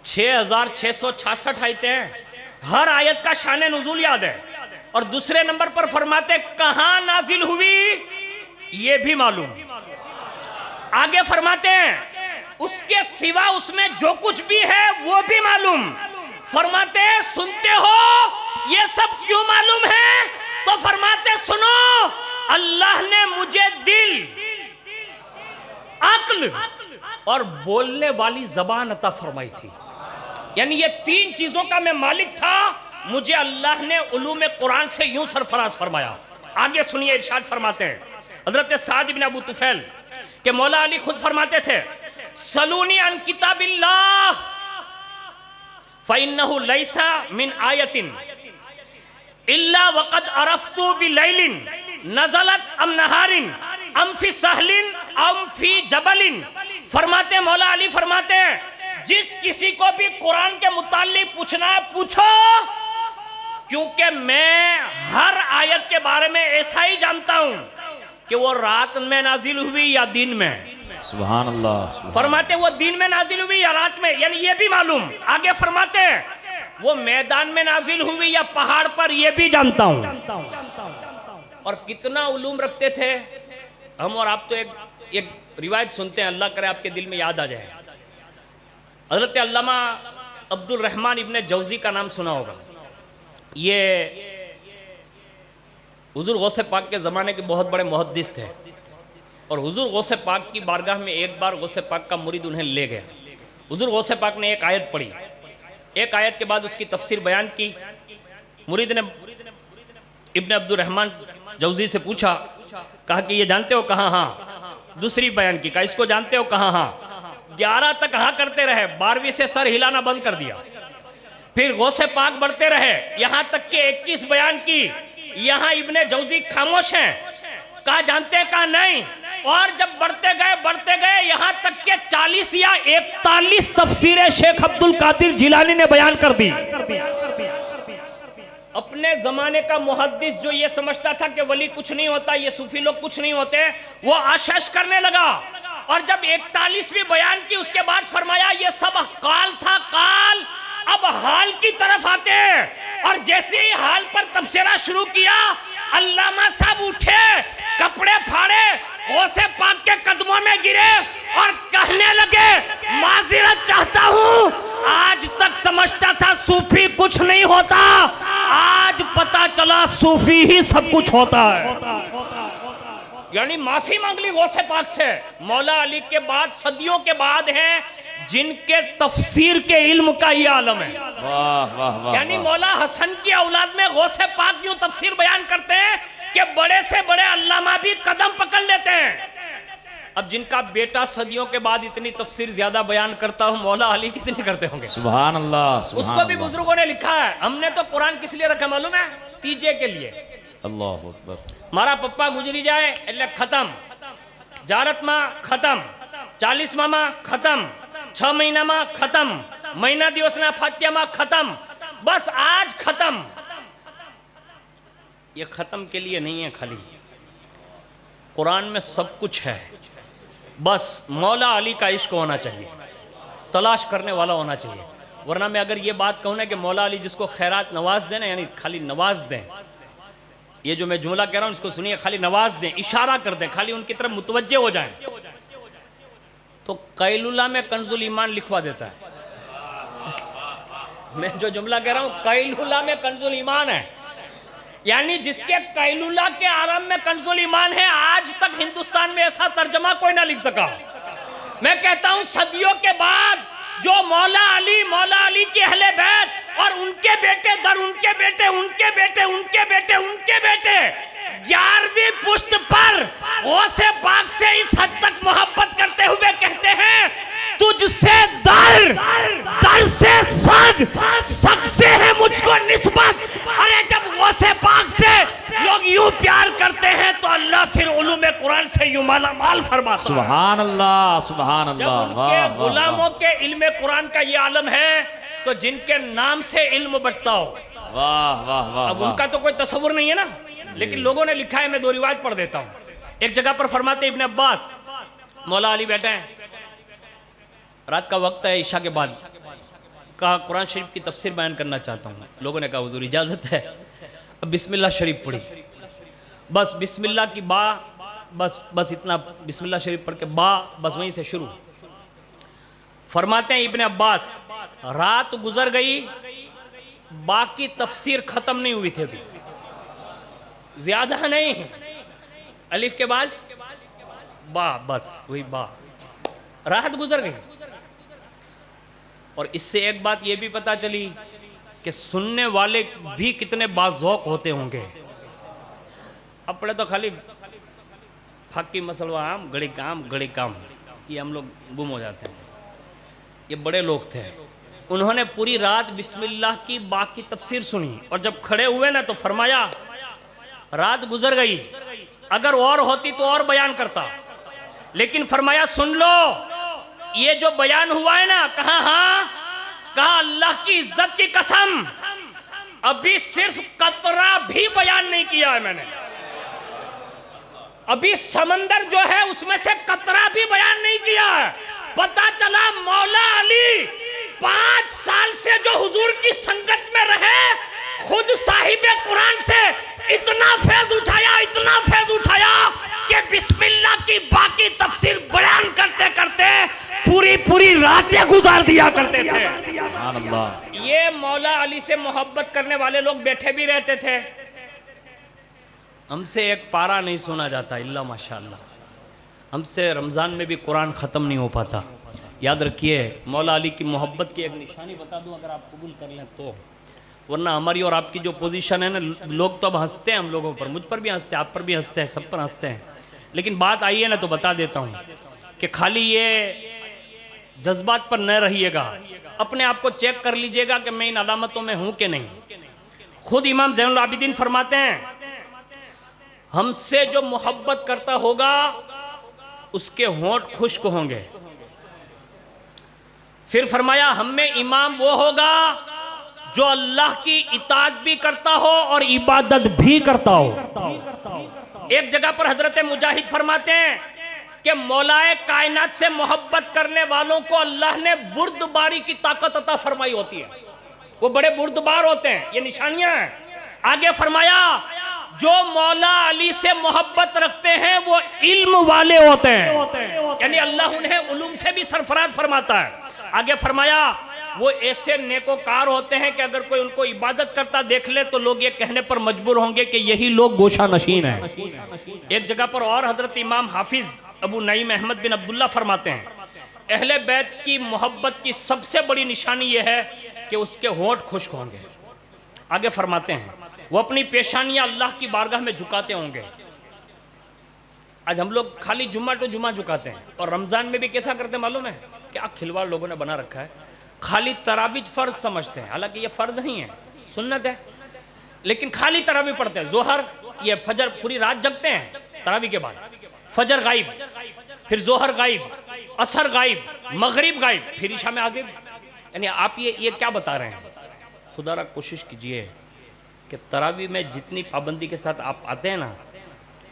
6666 آیتیں ہیں، ہر آیت کا شان نزول یاد ہے، اور دوسرے نمبر پر فرماتے ہیں کہاں نازل ہوئی یہ بھی معلوم۔ آگے فرماتے ہیں اس کے سوا اس میں جو کچھ بھی ہے وہ بھی معلوم۔ فرماتے ہیں سنتے ہو یہ سب کیوں معلوم ہے؟ تو فرماتے سنو، اللہ نے مجھے دل، عقل اور بولنے والی زبان عطا فرمائی تھی. یعنی یہ تین چیزوں کا میں مالک تھا. مجھے اللہ نے علوم قرآن سے یوں سرفراز فرمایا. آگے سنیے، ارشاد فرماتے ہیں حضرت سعد بن ابو طفیل کہ مولا علی خود فرماتے تھے سلونی عن کتاب اللہ فإنه ليس من آیة الا وقد عرفت بلیل نزلت ام نہار ام فی سہل ام فی جبل. فرماتے مولا علی فرماتے ہیں جس کسی کو بھی قرآن کے متعلق پوچھنا ہے پوچھو، کیونکہ میں ہر آیت کے بارے میں ایسا ہی جانتا ہوں کہ وہ رات میں نازل ہوئی یا دن میں. سبحان اللہ. فرماتے وہ دن میں نازل ہوئی یا رات میں، یعنی یہ بھی معلوم. آگے فرماتے وہ میدان میں نازل ہوئی یا پہاڑ پر، یہ بھی جانتا ہوں. اور کتنا علوم رکھتے تھے. ہم اور آپ تو ایک روایت سنتے ہیں، اللہ کرے آپ کے دل میں یاد آ جائے. حضرت علامہ عبد الرحمن ابن جوزی کا نام سنا ہوگا. یہ حضور غوث پاک کے زمانے کے بہت بڑے محدث تھے، اور حضور غوث پاک کی بارگاہ میں ایک بار غوث پاک کا مرید انہیں لے گیا. حضور غوث پاک نے ایک آیت پڑھی، ایک آیت کے بعد اس کی تفسیر بیان کی. مرید نے ابن عبد الرحمن جوزی سے پوچھا، کہا کہ یہ جانتے ہو؟ کہاں ہاں. دوسری بیان کی، کہا اس کو جانتے ہو؟ کہاں ہاں. 11 تک ہاں کرتے رہے، 12ویں سے سر ہلانا بند کر دیا. پھر غوث پاک بڑھتے رہے یہاں تک کہ 21 بیان کی. یہاں ابن جوزی خاموش ہیں. کہا جانتے ہیں؟ کہا نہیں. اور جب بڑھتے گئے یہاں تک کہ 40 یا 41 تفسیریں شیخ عبد القادر جیلانی نے بیان کر دی. اپنے زمانے کا محدث جو یہ سمجھتا تھا کہ ولی کچھ نہیں ہوتا، یہ صوفی لوگ کچھ نہیں ہوتے، وہ آشش کرنے لگا. اور جب 41ویں بیان کی اس کے بعد فرمایا یہ سب قال تھا، قال. اب حال کی طرف آتے ہیں، اور جیسے ہی حال پر تبصرہ شروع کیا، علامہ صاحب اٹھے، کپڑے پھاڑے، غوث پاک کے قدموں میں گرے اور کہنے لگے معذرت چاہتا ہوں، آج تک سمجھتا تھا صوفی کچھ نہیں ہوتا، آج پتا چلا صوفی ہی سب کچھ ہوتا ہے. یعنی معافی مانگ لی غوث پاک سے. مولا علی کے بعد صدیوں کے بعد ہیں جن کے تفسیر کے علم کا یہ عالم ہے. واہ واہ واہ. یعنی مولا حسن کی اولاد میں غوث پاک یوں تفسیر بیان کرتے ہیں کہ بڑے سے بڑے علامہ بھی قدم پکڑ لیتے ہیں. اب جن کا بیٹا صدیوں کے بعد اتنی تفسیر زیادہ بیان کرتا ہوں، مولا علی کتنی کرتے ہوں گے. سبحان اللہ. اس کو بھی بزرگوں نے لکھا ہے. ہم نے تو قرآن کس لیے رکھا معلوم ہے؟ تیجے کے لیے. اللہ اکبر. مارا پپا گزری جائے اللہ ختم، جارت ماں ختم، 40 ماما ختم، 6 مہینہ ماں ختم، مہینہ دیوسنا فاتحہ ماں ختم، بس آج ختم. یہ ختم کے لیے نہیں ہے، خالی قرآن میں سب کچھ ہے. بس مولا علی کا عشق ہونا چاہیے، تلاش کرنے والا ہونا چاہیے. ورنہ میں اگر یہ بات کہوں نا کہ مولا علی جس کو خیرات نواز دیں نا، یعنی خالی نواز دیں، یہ جو میں جملہ کہہ رہا ہوں اس کو سنیے، خالی نواز دیں، اشارہ کر دیں، خالی ان کی طرف متوجہ ہو جائیں، تو قیلولہ میں کنز الایمان لکھوا دیتا ہے. میں جو جملہ کہہ رہا ہوں قیلولہ میں کنز الایمان ہے. یعنی جس کے قیلولہ کے آرام میں کنز الایمان ہے، آج تک ہندوستان میں ایسا ترجمہ کوئی نہ لکھ سکا. میں کہتا ہوں صدیوں کے بعد جو مولا علی کی اہل بیت اور ان کے بیٹے در ان کے بیٹے ان کے بیٹے ان کے بیٹے ان کے بیٹے 11ویں پشت پر غوث پاک سے اس حد تک محبت کرتے ہوئے کہتے ہیں تجھ سے در سے سگ سے ہے مجھ کو نسبت. ارے جب غوث پاک سے لوگ یوں پیار کرتے ہیں تو اللہ پھر علوم قرآن سے یوں مالا مال فرماتا ہے. سبحان اللہ سبحان اللہ. جب ان کے غلاموں کے علم قرآن کا یہ عالم ہے تو جن کے نام سے علم بٹتا ہو. واہ واہ واہ. اب ان کا تو کوئی تصور نہیں ہے نا، لیکن لوگوں نے لکھا ہے. میں 2 روایت پڑھ دیتا ہوں. ایک جگہ پر فرماتے ابن عباس، مولا علی بیٹھے ہیں، رات کا وقت ہے، عشاء کے بعد، کہا قرآن شریف کی تفسیر بیان کرنا چاہتا ہوں. لوگوں نے کہا حضور اجازت ہے. اب بسم اللہ شریف پڑھی، بس بسم اللہ کی با، بس اتنا بسم اللہ شریف پڑھ کے با، بس وہیں سے شروع. فرماتے ہیں ابن عباس رات گزر گئی با کی تفسیر ختم نہیں ہوئی تھی ابھی، زیادہ نہیں، الف کے بعد با، بس وہی با، راحت گزر گئی۔ اور اس سے ایک بات یہ بھی پتا چلی کہ سننے والے بھی کتنے باذوق ہوتے ہوں گے۔ اب پڑھے تو خالی پھکی مسلوہ عام گڑی کام یہ ہم لوگ گم ہو جاتے ہیں۔ یہ بڑے لوگ تھے، انہوں نے پوری رات بسم اللہ کی با کی تفسیر سنی، اور جب کھڑے ہوئے نا تو فرمایا رات گزر گئی، اگر اور ہوتی تو اور بیان کرتا، لیکن فرمایا سن لو یہ جو بیان ہوا ہے نا، کہا ہاں، کہا اللہ کی عزت کی قسم ابھی صرف قطرہ بھی بیان نہیں کیا ہے میں نے، ابھی سمندر جو ہے اس میں سے قطرہ بھی بیان نہیں کیا ہے۔ پتا چلا مولا علی 5 سال سے جو حضور کی سنگت میں رہے، خود صاحب قرآن سے اتنا فیض اٹھایا کہ بسم اللہ کی باقی تفسیر بیان کرتے کرتے پوری راتیں گزار دیا کرتے تھے۔ سبحان اللہ۔ یہ مولا علی سے محبت کرنے والے لوگ بیٹھے بھی رہتے تھے۔ ہم سے ایک پارہ نہیں سنا جاتا اللہ ماشاءاللہ، ہم سے رمضان میں بھی قرآن ختم نہیں ہو پاتا۔ یاد رکھیے مولا علی کی محبت کی ایک نشانی بتا دوں اگر آپ قبول کر لیں تو، ورنہ ہماری اور آپ کی جو پوزیشن ہے نا، لوگ تو اب ہنستے ہیں ہم لوگوں پر، مجھ پر بھی ہنستے ہیں، آپ پر بھی ہنستے ہیں، سب پر ہنستے ہیں، لیکن بات آئی ہے نا تو بتا دیتا ہوں کہ خالی یہ جذبات پر نہ رہیے گا، اپنے آپ کو چیک کر لیجئے گا کہ میں ان علامتوں میں ہوں کہ نہیں۔ خود امام زین العابدین فرماتے ہیں ہم سے جو محبت کرتا ہوگا اس کے ہونٹ خشک ہوں گے۔ پھر فرمایا ہم میں امام وہ ہوگا جو اللہ کی اطاعت بھی کرتا ہو اور عبادت بھی کرتا ہو۔ ایک جگہ پر حضرت مجاہد فرماتے ہیں کہ مولا کائنات سے محبت کرنے والوں کو اللہ نے بردباری کی طاقت عطا فرمائی ہوتی ہے، وہ بڑے بردبار ہوتے ہیں، یہ نشانیاں ہیں۔ آگے فرمایا جو مولا علی سے محبت رکھتے ہیں وہ علم والے ہوتے ہیں، یعنی اللہ انہیں علوم سے بھی سرفراز فرماتا ہے۔ آگے فرمایا وہ ایسے نیکوکار ہوتے ہیں کہ اگر کوئی ان کو عبادت کرتا دیکھ لے تو لوگ یہ کہنے پر مجبور ہوں گے کہ یہی لوگ گوشہ نشین ہیں۔ ایک جگہ پر اور حضرت امام حافظ ابو نعیم احمد بن عبداللہ فرماتے ہیں اہل بیت کی محبت کی سب سے بڑی نشانی یہ ہے کہ اس کے ہونٹ خشک ہوں گے۔ آگے فرماتے ہیں وہ اپنی پیشانیاں اللہ کی بارگاہ میں جھکاتے ہوں گے۔ آج ہم لوگ خالی جمعہ ٹو جمعہ جھکاتے ہیں، اور رمضان میں بھی کیسا کرتے ہیں معلوم ہے؟ کیا کھلواڑ لوگوں نے بنا رکھا ہے، خالی تراویح فرض سمجھتے ہیں، حالانکہ یہ فرض نہیں ہے، سنت ہے، لیکن خالی تراویح پڑھتے ہیں۔ ظہر یہ فجر پوری رات جگتے ہیں، تراویح کے بعد فجر غائب، پھر ظہر غائب، عصر غائب، مغرب غائب، پھر عشاء میں حاضر۔ یعنی آپ یہ کیا بتا رہے ہیں؟ خدا را کوشش کیجئے کہ تراویح میں جتنی پابندی کے ساتھ آپ آتے ہیں نا،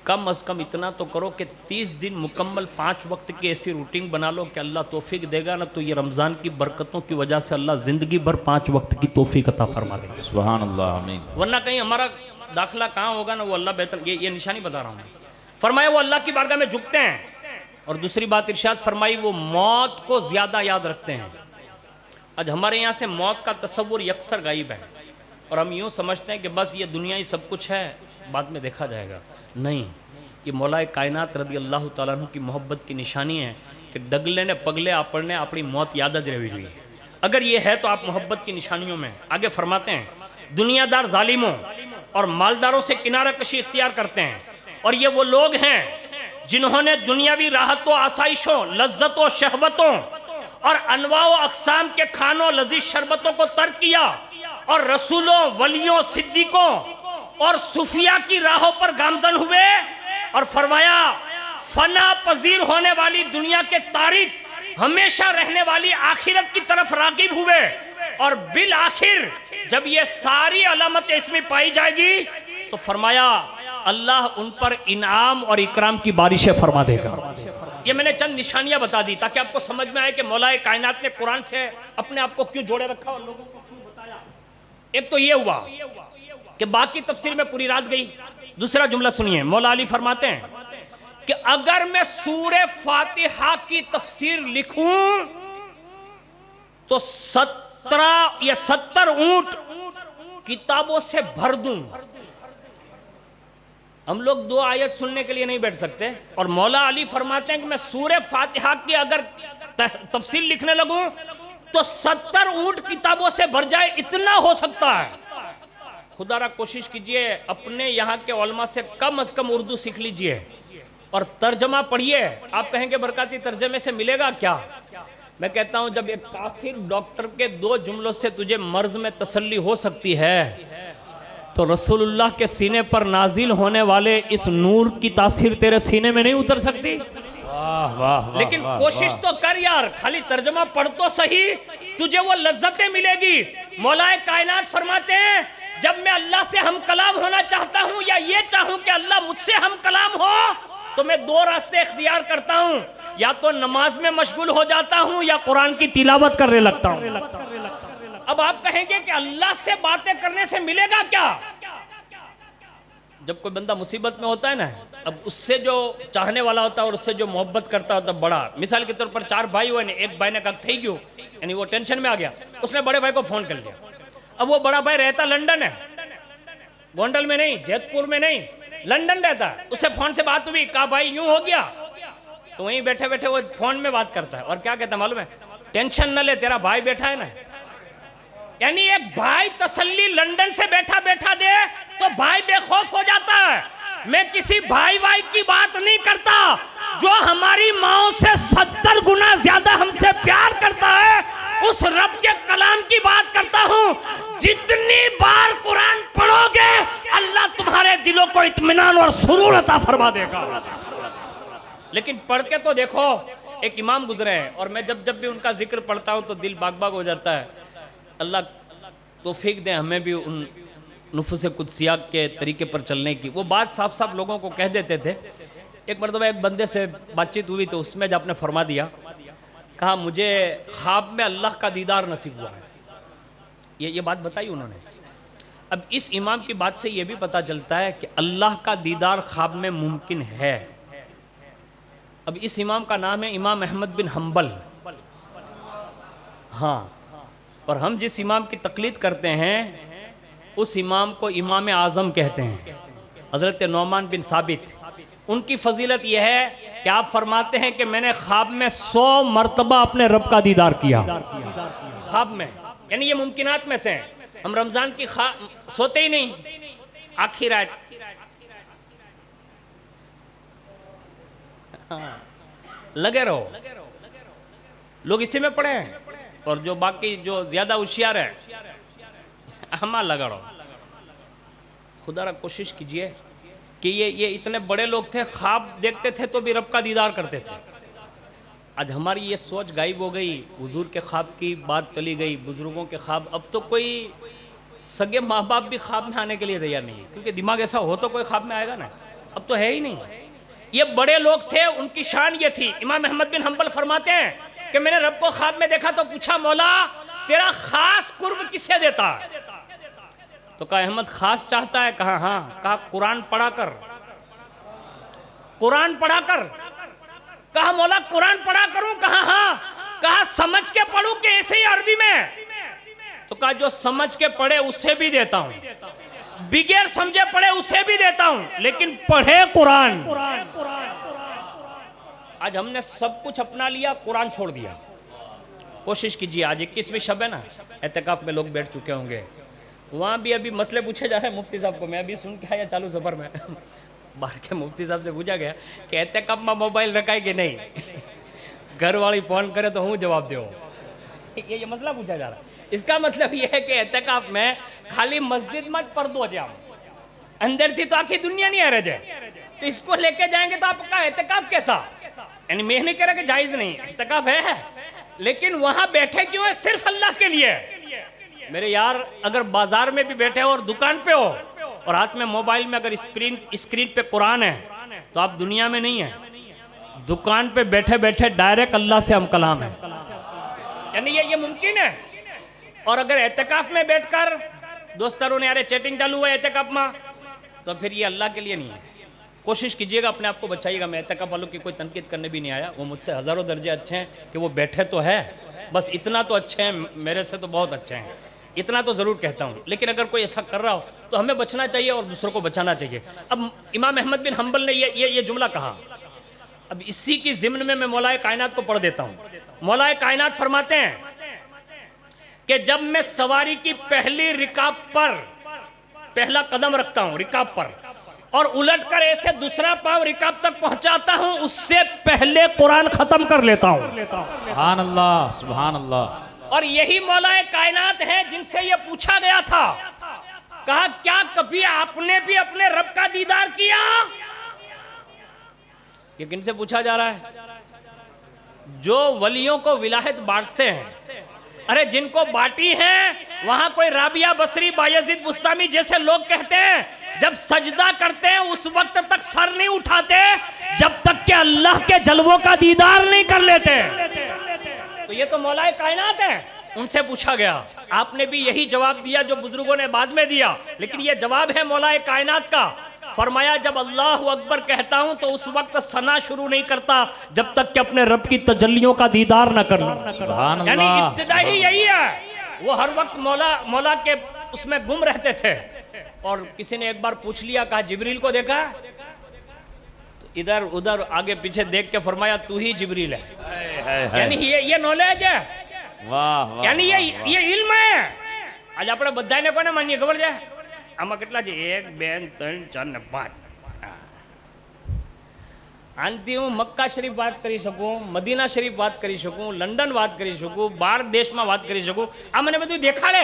کم از کم اتنا تو کرو کہ 30 دن مکمل 5 وقت کی ایسی روٹین بنا لو کہ اللہ توفیق دے گا نا تو یہ رمضان کی برکتوں کی وجہ سے اللہ زندگی بھر 5 وقت کی توفیق عطا فرما دے گا۔ سبحان اللہ، آمین۔ ورنہ کہیں ہمارا داخلہ کہاں ہوگا نا، وہ اللہ بہتر، یہ نشانی بتا رہا ہوں۔ فرمایا وہ اللہ کی بارگاہ میں جھکتے ہیں، اور دوسری بات ارشاد فرمائی وہ موت کو زیادہ یاد رکھتے ہیں۔ آج ہمارے یہاں سے موت کا تصور یکسر غائب ہے، اور ہم یوں سمجھتے ہیں کہ بس یہ دنیا ہی سب کچھ ہے، بعد میں دیکھا جائے گا۔ نہیں، یہ مولا کائنات رضی اللہ تعالیٰ عنہ کی محبت کی نشانی ہے کہ ڈگلے نے پگلے آپڑنے اپنی موت یادت رہی ہوئی ہے۔ اگر یہ ہے تو آپ محبت کی نشانیوں میں۔ آگے فرماتے ہیں دنیا دار ظالموں اور مالداروں سے کنارہ کشی اختیار کرتے ہیں، اور یہ وہ لوگ ہیں جنہوں نے دنیاوی راحتوں، آسائشوں، لذتوں، شہوتوں اور انواع و اقسام کے کھانوں، لذیذ شربتوں کو ترک کیا، اور رسولوں، ولیوں، صدیقوں اور صوفیاء کی راہوں پر گامزن ہوئے، اور فرمایا فنا پذیر ہونے والی دنیا کے تاریک ہمیشہ رہنے والی آخرت کی طرف راغب ہوئے، اور بالآخر جب یہ ساری علامت اس میں پائی جائے گی تو فرمایا اللہ ان پر انعام اور اکرام کی بارشیں فرما دے گا۔ یہ میں نے چند نشانیاں بتا دی تاکہ آپ کو سمجھ میں آئے کہ مولا کائنات نے قرآن سے اپنے آپ کو کیوں جوڑے رکھا اور لوگوں کو کیوں بتایا۔ ایک تو یہ ہوا کہ باقی تفسیر میں پوری رات گئی۔ دوسرا جملہ سنیے، مولا علی فرماتے ہیں کہ اگر میں سورہ فاتحہ کی تفسیر لکھوں تو 70 اونٹ کتابوں سے بھر دوں. ہم لوگ 2 آیت سننے کے لیے نہیں بیٹھ سکتے, اور مولا علی فرماتے ہیں کہ میں سورہ فاتحہ کی اگر تفصیل لکھنے لگوں تو 70 اونٹ کتابوں سے بھر جائے, اتنا ہو سکتا ہے. خدا را کوشش کیجئے اپنے یہاں کے علماء سے کم از کم اردو سیکھ لیجئے اور ترجمہ پڑھیے. آپ کہیں گے برکاتی ترجمے سے ملے گا کیا؟ میں کہتا ہوں جب ایک کافر ڈاکٹر کے 2 جملوں سے تجھے مرض میں تسلی ہو سکتی ہے تو رسول اللہ کے سینے پر نازل ہونے والے اس نور کی تاثیر تیرے سینے میں نہیں اتر سکتی؟ لیکن کوشش تو کر یار, خالی ترجمہ پڑھ تو صحیح, تجھے وہ لذتیں ملے گی. مولا کائنات فرماتے ہیں جب میں اللہ سے ہم کلام ہونا چاہتا ہوں یا یہ چاہوں کہ اللہ مجھ سے ہم کلام ہو تو میں 2 راستے اختیار کرتا ہوں, یا تو نماز میں مشغول ہو جاتا ہوں یا قرآن کی تلاوت کرنے لگتا ہوں. اب آپ کہیں گے کہ اللہ سے باتیں کرنے سے ملے گا کیا؟ جب کوئی بندہ مصیبت میں ہوتا ہے نا, اب اس سے جو چاہنے والا ہوتا ہے اور اس سے جو محبت کرتا ہوتا ہے بڑا, مثال کے طور پر 4 بھائی ہوئے, ایک بھائی نے کہا تھے کیوں, یعنی وہ ٹینشن میں آ گیا, اس نے بڑے بھائی کو فون کر لیا. اب وہ بڑا بھائی رہتا لنڈن ہے, گونڈل میں نہیں, جیت پور میں نہیں, لنڈن رہتا ہے. اس سے فون سے بات ہوئی, کہا بھائی یوں ہو گیا, تو وہیں بیٹھے بیٹھے وہ فون میں بات کرتا ہے اور کیا کہتا ہے معلوم ہے, ٹینشن نہ لے تیرا بھائی بیٹھا ہے نا. یعنی ایک بھائی تسلی لنڈن سے بیٹھا بیٹھا دے تو بھائی بے خوف ہو جاتا ہے. میں کسی بھائی وائی کی بات نہیں کرتا, جو ہماری ماؤں سے 70 گنا زیادہ ہم سے پیار کرتا ہے اس رب کے کلام کی بات کرتا ہوں. جتنی بار قرآن پڑھو گے اللہ تمہارے دلوں کو اطمینان اور سرور عطا فرما دے گا. لیکن پڑھ کے تو دیکھو, ایک امام گزرے ہیں اور میں جب بھی ان کا ذکر پڑھتا ہوں تو دل باغ باغ ہو جاتا ہے. اللہ توفیق دیں ہمیں بھی ان نفوس قدسیہ کے طریقے پر چلنے کی. وہ بات صاف صاف لوگوں کو کہہ دیتے تھے. ایک مرتبہ ایک بندے سے بات چیت ہوئی تو اس میں جب آپ نے فرما دیا, کہا مجھے خواب میں اللہ کا دیدار نصیب ہوا ہے. یہ بات بتائی انہوں نے. اب اس امام کی بات سے یہ بھی پتہ چلتا ہے کہ اللہ کا دیدار خواب میں ممکن ہے. اب اس امام کا نام ہے امام احمد بن حنبل. ہاں, اور ہم جس امام کی تقلید کرتے ہیں اس امام کو امام اعظم کہتے ہیں, حضرت نعمان بن ثابت. ان کی فضیلت یہ ہے کہ آپ فرماتے ہیں کہ میں نے خواب میں 100 مرتبہ اپنے رب کا دیدار کیا خواب میں. یعنی یہ ممکنات میں سے ہیں. ہم رمضان کی سوتے ہی نہیں, آخری رات لگے رہو, لوگ اسی میں پڑے ہیں, اور جو باقی جو زیادہ ہوشیار ہے ہمارا لگا رہو. خدا را کوشش کیجئے کہ یہ اتنے بڑے لوگ تھے, خواب دیکھتے تھے تو بھی رب کا دیدار کرتے تھے. آج ہماری یہ سوچ غائب ہو گئی, حضور کے خواب کی بات چلی گئی, بزرگوں کے خواب. اب تو کوئی سگے ماں باپ بھی خواب میں آنے کے لیے تیار نہیں ہے, کیونکہ دماغ ایسا ہو تو کوئی خواب میں آئے گا نا. اب تو ہے ہی نہیں. یہ بڑے لوگ تھے, ان کی شان یہ تھی. امام احمد بن حنبل فرماتے ہیں کہ میں نے رب کو خواب میں دیکھا تو پوچھا مولا تیرا خاص قرب کس سے دیتا ہے؟ تو کہا احمد خاص چاہتا ہے؟ کہا ہاں. کہا قرآن پڑھا کر, قرآن پڑھا کر. کہا مولا قرآن پڑھا کروں؟ کہا ہاں. کہا سمجھ کے پڑھوں کہ ایسے ہی عربی میں؟ تو کہا جو سمجھ کے پڑھے اسے بھی دیتا ہوں, بغیر سمجھے پڑھے اسے بھی دیتا ہوں, لیکن پڑھے قرآن. آج ہم نے سب کچھ اپنا لیا, قرآن چھوڑ دیا. کوشش کیجئے, آج 21ویں شب ہے نا, اعتکاف میں لوگ بیٹھ چکے ہوں گے, وہاں بھی ابھی مسئلے پوچھے جا رہے ہیں مفتی صاحب کو. میں ابھی سن کے آیا چالو سفر میں, باہر کے مفتی صاحب سے پوچھا گیا کہ اعتکاف میں موبائل رکھائے کہ نہیں, گھر والی فون کرے تو ہوں جواب دیو. یہ مسئلہ پوچھا جا رہا ہے. اس کا مطلب یہ ہے کہ اعتکاف میں خالی مسجد مت پردو جام, اندر تھی تو آخی دنیا نہیں آ رہے جائے, تو اس کو لے کے جائیں گے تو آپ کا اعتکاف کیسا؟ یعنی میں نہیں کہہ رہا کہ جائز نہیں, اعتکاف ہے, لیکن وہاں بیٹھے کیوں ہے؟ صرف اللہ کے لیے. میرے یار اگر بازار میں بھی بیٹھے ہو اور دکان پہ ہو اور ہاتھ میں موبائل میں اگر اسکرین پہ قرآن ہے تو آپ دنیا میں نہیں ہیں, دکان پہ بیٹھے بیٹھے ڈائریکٹ اللہ سے ہم کلام ہے. یعنی یہ ممکن ہے. اور اگر اعتکاف میں بیٹھ کر دوستاروں نے یارے چیٹنگ چالو ہوا ہے اعتکاف میں, تو پھر یہ اللہ کے لیے نہیں ہے. کوشش کیجئے گا, اپنے آپ کو بچائیے گا. میں اعتکاف والوں کی کوئی تنقید کرنے بھی نہیں آیا, وہ مجھ سے ہزاروں درجے اچھے ہیں کہ وہ بیٹھے تو ہے, بس اتنا تو اچھے ہیں, میرے سے تو بہت اچھے ہیں. اتنا تو ضرور کہتا ہوں، لیکن اگر کوئی ایسا کر رہا ہو تو ہمیں بچنا چاہیے اور دوسروں کو بچانا چاہیے۔ اب امام احمد بن حنبل نے یہ جملہ کہا، اب اسی کی ضمن میں مولا کائنات کو پڑھ دیتا ہوں۔ مولا کائنات فرماتے ہیں کہ جب میں سواری کی پہلی رکاب پر پہلا قدم رکھتا ہوں رکاب پر اور الٹ کر ایسے دوسرا پاؤں رکاب تک پہنچاتا ہوں، اس سے پہلے قرآن ختم کر لیتا ہوں۔ سبحان اللہ، سبحان اللہ۔ اور یہی مولا کائنات ہے جن سے یہ پوچھا گیا تھا، کہا کیا کبھی آپ نے بھی اپنے رب کا دیدار کیا؟ یہ کن سے پوچھا جا رہا ہے؟ جو ولیوں کو ولایت بانٹتے ہیں۔ ارے جن کو باٹی ہیں وہاں کوئی رابعہ بصری، بایزید بستامی جیسے لوگ کہتے ہیں جب سجدہ کرتے ہیں اس وقت تک سر نہیں اٹھاتے جب تک کہ اللہ کے جلووں کا دیدار نہیں کر لیتے۔ تو یہ تو مولا کائنات ہے، ان سے پوچھا گیا، آپ نے بھی یہی جواب دیا جو بزرگوں نے بعد میں دیا، لیکن یہ جواب ہے مولا کائنات کا۔ فرمایا جب اللہ اکبر کہتا ہوں تو اس وقت ثنا شروع نہیں کرتا جب تک کہ اپنے رب کی تجلیوں کا دیدار نہ کر لوں۔ سبحان اللہ، یعنی ابتدا ہی یہی ہے۔ وہ ہر وقت مولا کے اس میں گم رہتے تھے، اور کسی نے ایک بار پوچھ لیا، کہا جبریل کو دیکھا؟ تو ادھر ادھر آگے پیچھے دیکھ کے فرمایا تو ہی جبریل ہے۔ یعنی یہ نالج ہے، واہ، یعنی یہ علم ہے۔ آج اپنے بدھائی نے کوئی نہ مانیے، خبر جائے આમાં કેટલા છે 1 2 3 4 ને 5 આનથી હું મક્કા શરીફ વાત કરી શકું, મદીના શરીફ વાત કરી શકું, લંડન વાત કરી શકું, બહાર દેશમાં વાત કરી શકું। આ મને બધું દેખાડે।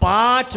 5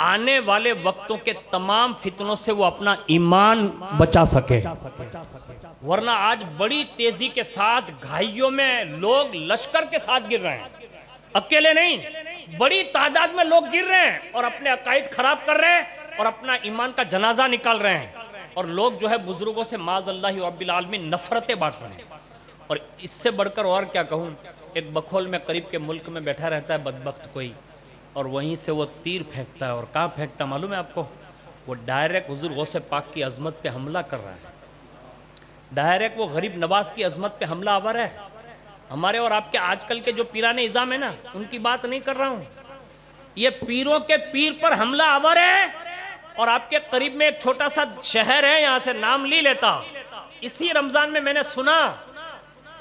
آنے والے وقتوں کے تمام فتنوں سے وہ اپنا ایمان بچا سکے. ورنہ آج بڑی تیزی کے ساتھ گھائیوں میں لوگ لشکر کے ساتھ گر رہے ہیں، اکیلے نہیں، بڑی تعداد میں لوگ گر رہے ہیں اور اپنے عقائد خراب کر رہے ہیں اور اپنا ایمان کا جنازہ نکال رہے ہیں، اور لوگ جو ہے بزرگوں سے معاذ اللہ رب العالمین نفرتیں بانٹ رہے ہیں. اور اس سے بڑھ کر اور کیا کہوں، ایک بکھول میں قریب کے ملک میں بیٹھا رہتا ہے بدبخت کوئی، اور وہیں سے وہ تیر پھینکتا ہے، اور کہاں پھینکتا معلوم ہے آپ کو؟ وہ ڈائریکٹ حضور غوث پاک کی عظمت پہ حملہ کر رہا ہے، ڈائریکٹ وہ غریب نواز کی عظمت پہ حملہ آور ہے. ہمارے اور آپ کے آج کل کے جو پیران نظام ہے نا، ان کی بات نہیں کر رہا ہوں، یہ پیروں کے پیر پر حملہ آور ہے. اور آپ کے قریب میں ایک چھوٹا سا شہر ہے، یہاں سے نام لی لیتا، اسی رمضان میں نے سنا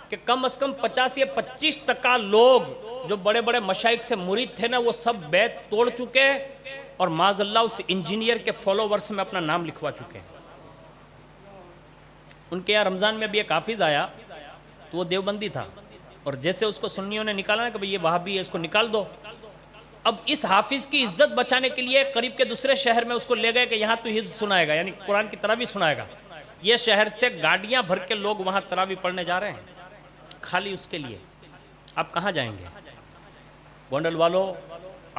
کہ کم از کم 50 یا 25% لوگ جو بڑے بڑے مشائخ سے مرید تھے نا، وہ سب بیعت توڑ چکے اور معاذ اللہ اس انجینئر کے فالوورز میں اپنا نام لکھوا چکے ہیں. ان کے یہاں رمضان میں بھی ایک حافظ آیا تو وہ دیوبندی تھا، اور جیسے اس کو سنیوں نے نکالا نا کہ بھئی یہ وہابی ہے، اس کو نکال دو. اب اس حافظ کی عزت بچانے کے لیے قریب کے دوسرے شہر میں اس کو لے گئے کہ یہاں تو حفظ سنائے گا، یعنی قرآن کی تراویح سنائے گا. یہ شہر سے گاڑیاں بھر کے لوگ وہاں تراویح پڑھنے جا رہے ہیں خالی اس کے لیے. آپ کہاں جائیں گے؟ گونڈل والوں،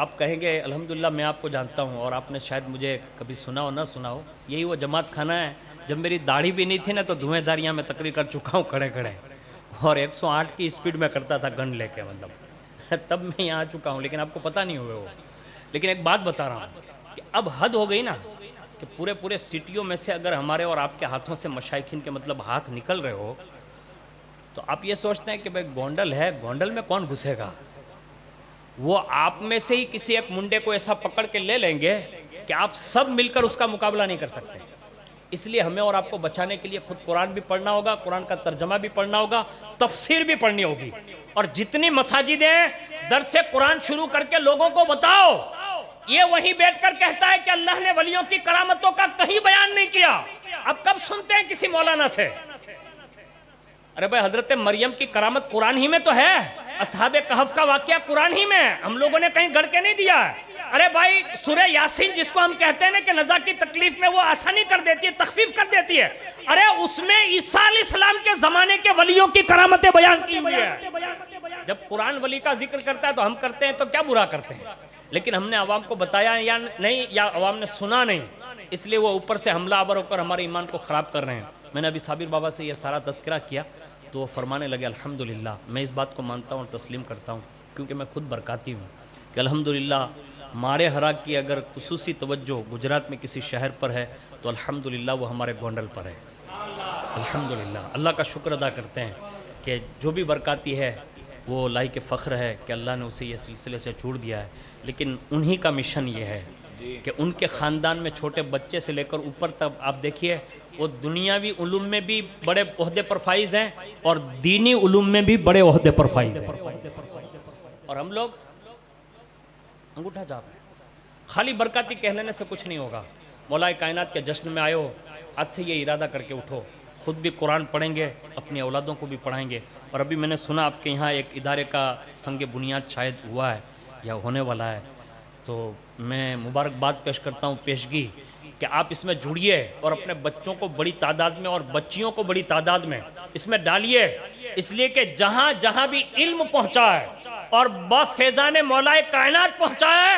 آپ کہیں گے الحمدللہ میں آپ کو جانتا ہوں، اور آپ نے شاید مجھے کبھی سنا ہو نہ سنا ہو، یہی وہ جماعت خانہ ہے. جب میری داڑھی بھی نہیں تھی نا تو دھویں دھاریاں میں تقریر کر چکا ہوں کھڑے کھڑے، اور 108 کی اسپیڈ میں کرتا تھا گن لے کے، مطلب تب میں یہاں آ چکا ہوں، لیکن آپ کو پتہ نہیں ہوئے وہ. لیکن ایک بات بتا رہا ہوں کہ اب حد ہو گئی نا کہ پورے سٹیوں میں سے اگر ہمارے اور آپ کے ہاتھوں سے مشائخین کے مطلب ہاتھ نکل رہے ہو تو آپ یہ سوچتے ہیں کہ بھئی گونڈل ہے، گونڈل میں کون گھسے گا؟ وہ آپ میں سے ہی کسی ایک منڈے کو ایسا پکڑ کے لے لیں گے کہ آپ سب مل کر اس کا مقابلہ نہیں کر سکتے. اس لیے ہمیں اور آپ کو بچانے کے لیے خود قرآن بھی پڑھنا ہوگا، قرآن کا ترجمہ بھی پڑھنا ہوگا، تفسیر بھی پڑھنی ہوگی. اور جتنی مساجد ہیں درس قرآن شروع کر کے لوگوں کو بتاؤ. یہ وہیں بیٹھ کر کہتا ہے کہ اللہ نے ولیوں کی کرامتوں کا کہیں بیان نہیں کیا. اب کب سنتے ہیں کسی مولانا سے؟ ارے بھائی حضرت مریم کی کرامت قرآن ہی میں تو ہے، اصحاب کہف کا واقعہ قرآن ہی میں، ہم لوگوں نے کہیں گڑھ کے نہیں دیا ہے. ارے بھائی سورہ یاسین جس کو ہم کہتے ہیں نا کہ نزا کی تکلیف میں وہ آسانی کر دیتی ہے، تخفیف کر دیتی ہے، ارے اس میں عیسیٰ علیہ السلام کے زمانے کے ولیوں کی کرامتیں بیان کی ہوئی ہے. جب قرآن ولی کا ذکر کرتا ہے تو ہم کرتے ہیں تو کیا برا کرتے ہیں؟ لیکن ہم نے عوام کو بتایا یا نہیں، یا عوام نے سنا نہیں، اس لیے وہ اوپر سے حملہ آور ہو کر ہمارے ایمان کو خراب کر رہے ہیں. میں نے ابھی صابر بابا سے یہ سارا تذکرہ کیا تو وہ فرمانے لگے الحمدللہ. میں اس بات کو مانتا ہوں اور تسلیم کرتا ہوں کیونکہ میں خود برکاتی ہوں کہ الحمدللہ مارے ہرا کی اگر خصوصی توجہ گجرات میں کسی شہر پر ہے تو الحمدللہ وہ ہمارے گونڈل پر ہے. الحمدللہ اللہ کا شکر ادا کرتے ہیں کہ جو بھی برکاتی ہے وہ لائق فخر ہے کہ اللہ نے اسے یہ سلسلے سے چھوڑ دیا ہے. لیکن انہی کا مشن یہ ہے کہ ان کے خاندان میں چھوٹے بچے سے لے کر اوپر تک آپ دیکھیے وہ دنیاوی علوم میں بھی بڑے عہدے پر فائز ہیں اور دینی علوم میں بھی بڑے عہدے پر فائز ہیں. اور ہم لوگ انگوٹھا چاپ ہیں. خالی برکاتی کہہ لینے سے کچھ نہیں ہوگا. مولا کائنات کے جشن میں آئے ہو، آج سے یہ ارادہ کر کے اٹھو، خود بھی قرآن پڑھیں گے، اپنی اولادوں کو بھی پڑھائیں گے. اور ابھی میں نے سنا آپ کے یہاں ایک ادارے کا سنگ بنیاد شاید ہوا ہے یا ہونے والا ہے، تو میں مبارکباد پیش کرتا ہوں پیشگی کہ آپ اس میں جڑیے اور اپنے بچوں کو بڑی تعداد میں اور بچیوں کو بڑی تعداد میں اس میں ڈالیے. اس لیے کہ جہاں جہاں بھی علم پہنچا ہے اور با فیضان مولا کائنات پہنچا ہے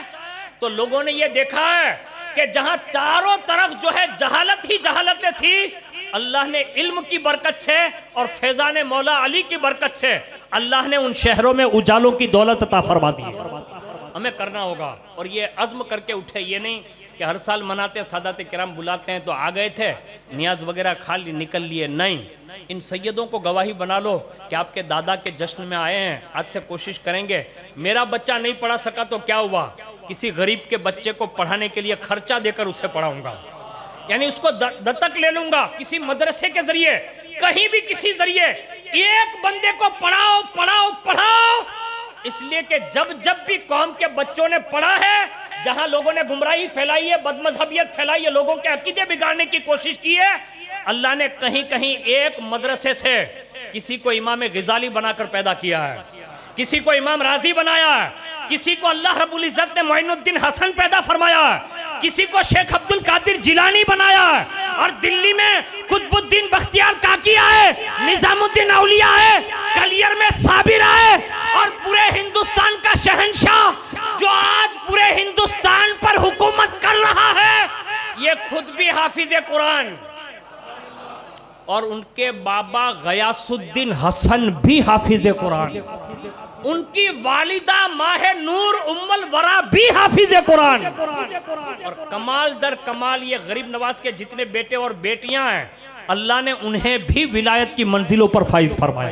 تو لوگوں نے یہ دیکھا ہے کہ جہاں چاروں طرف جو ہے جہالت ہی جہالتیں تھی، اللہ نے علم کی برکت سے اور فیضان مولا علی کی برکت سے اللہ نے ان شہروں میں اجالوں کی دولت عطا فرما دی ہے. ہمیں کرنا ہوگا اور یہ عزم کر کے اٹھے. یہ نہیں کہ ہر سال مناتے ہیں، سادات کرام بلاتے ہیں تو آ گئے تھے، نیاز وغیرہ کھا لی نکل لیے. نہیں، ان سیدوں کو گواہی بنا لو کہ آپ کے دادا کے جشن میں آئے ہیں. آج سے کوشش کریں گے. میرا بچہ نہیں پڑھا سکا تو کیا ہوا، کسی غریب کے بچے کو پڑھانے کے لیے خرچہ دے کر اسے پڑھاؤں گا، یعنی اس کو دتک لے لوں گا کسی مدرسے کے ذریعے، کہیں بھی کسی ذریعے. ایک بندے کو پڑھاؤ پڑھاؤ پڑھاؤ، اس لیے کہ جب بھی قوم کے بچوں نے پڑھا ہے، جہاں لوگوں نے گمراہی پھیلائی ہے، بد مذہبیت پھیلائی ہے، لوگوں کے عقیدے بگاڑنے کی کوشش کی ہے، اللہ نے کہیں کہیں ایک مدرسے سے کسی کو امام غزالی بنا کر پیدا کیا ہے، کسی کو امام رازی بنایا ہے، کسی کو اللہ رب العزت نے معین الدین حسن پیدا فرمایا ہے، کسی کو شیخ عبد القادر جیلانی بنایا ہے، اور دلی میں قطب الدین بختیار کاکی آئے، نظام الدین اولیاء آئے، کلیر میں صابر آئے، اور پورے ہندوستان کا شہنشاہ جو آج پورے ہندوستان پر حکومت کر رہا ہے، یہ خود بھی حافظ قرآن، اور ان کے بابا غیاث الدین حسن بھی حافظ قرآن، ان کی والدہ ماہ نور ام الورا بھی حافظ قرآن، اور کمال در کمال یہ غریب نواز کے جتنے بیٹے اور بیٹیاں ہیں اللہ نے انہیں بھی ولایت کی منزلوں پر فائز فرمایا۔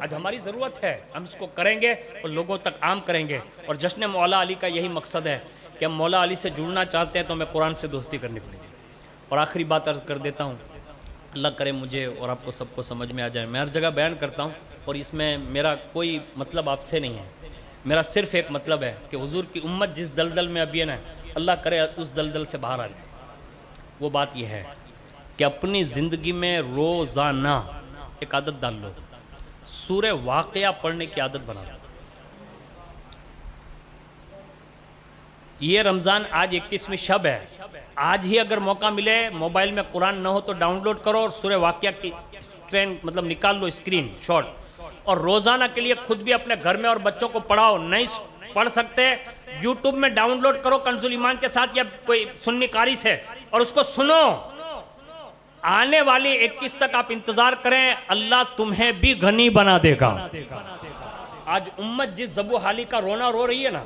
آج ہماری ضرورت ہے، ہم اس کو کریں گے اور لوگوں تک عام کریں گے، اور جشن مولا علی کا یہی مقصد ہے کہ ہم مولا علی سے جڑنا چاہتے ہیں تو ہمیں قرآن سے دوستی کرنی پڑے گی۔ اور آخری بات عرض کر دیتا ہوں، اللہ کرے مجھے اور آپ کو سب کو سمجھ میں آ جائے، میں ہر جگہ بیان کرتا ہوں اور اس میں میرا کوئی مطلب آپ سے نہیں ہے، میرا صرف ایک مطلب ہے کہ حضور کی امت جس دلدل میں ابھی ہے نا، اللہ کرے اس دلدل سے باہر آ جائے۔ وہ بات یہ ہے کہ اپنی زندگی میں روزانہ ایک عادت ڈال لو، سورہ واقعہ پڑھنے کی عادت بنا لو۔ یہ رمضان آج 21ویں شب ہے، آج ہی اگر موقع ملے موبائل میں قرآن نہ ہو تو ڈاؤن لوڈ کرو اور سورہ واقعہ کی اسکرین مطلب نکال لو، اسکرین شاٹ، اور روزانہ کے لیے خود بھی اپنے گھر میں اور بچوں کو پڑھاؤ۔ نہیں پڑھ سکتے یوٹیوب میں ڈاؤن لوڈ کرو کنز الایمان کے ساتھ یا کوئی سنی قاری سے، اور اس کو سنو۔ آنے والی 21 تک آپ انتظار کریں، اللہ تمہیں بھی غنی بنا دے گا۔ آج امت جس ذبح حالی کا رونا رو رہی ہے نا،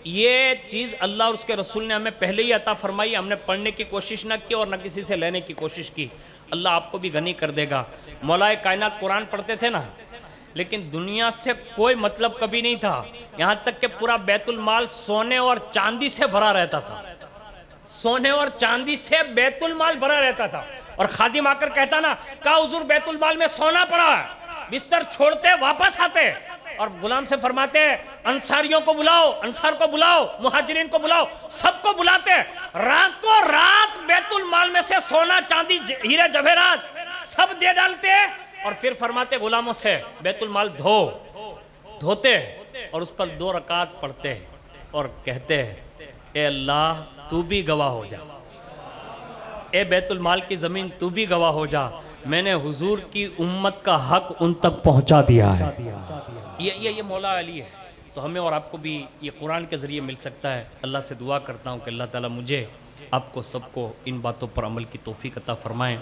یہ چیز اللہ اور اس کے رسول نے ہمیں پہلے ہی عطا فرمائی، ہم نے پڑھنے کی کوشش نہ کی اور نہ کسی سے لینے کی کوشش کی۔ اللہ آپ کو بھی غنی کر دے گا۔ مولا کائنات قرآن پڑھتے تھے نا، لیکن دنیا سے کوئی مطلب کبھی نہیں تھا، یہاں تک کہ پورا بیت المال سونے اور چاندی سے بھرا رہتا تھا، سونے اور چاندی سے بیت المال بھرا رہتا تھا، اور خادم آ کر کہتا نا کہا حضور بیت المال میں سونا پڑا ہے، بستر چھوڑتے واپس آتے اور غلام سے فرماتے انصاریوں کو بلاؤ، انصار کو بلاؤ، مہاجرین کو بلاؤ، سب کو بلاتے، راتوں رات بیت المال میں سے سونا چاندی ہیرے جواہرات سب دے ڈالتے، اور پھر فرماتے غلاموں سے بیت المال دھوتے اور اس پر 2 رکعت پڑھتے اور کہتے اے اللہ تو بھی گواہ ہو جا، اے بیت المال کی زمین تو بھی گواہ ہو جا، میں نے حضور کی امت کا حق ان تک پہنچا دیا ہے۔ یہ مولا علی ہے، تو ہمیں اور آپ کو بھی یہ قرآن کے ذریعے مل سکتا ہے۔ اللہ سے دعا کرتا ہوں کہ اللہ تعالیٰ مجھے آپ کو سب کو ان باتوں پر عمل کی توفیق عطا فرمائیں۔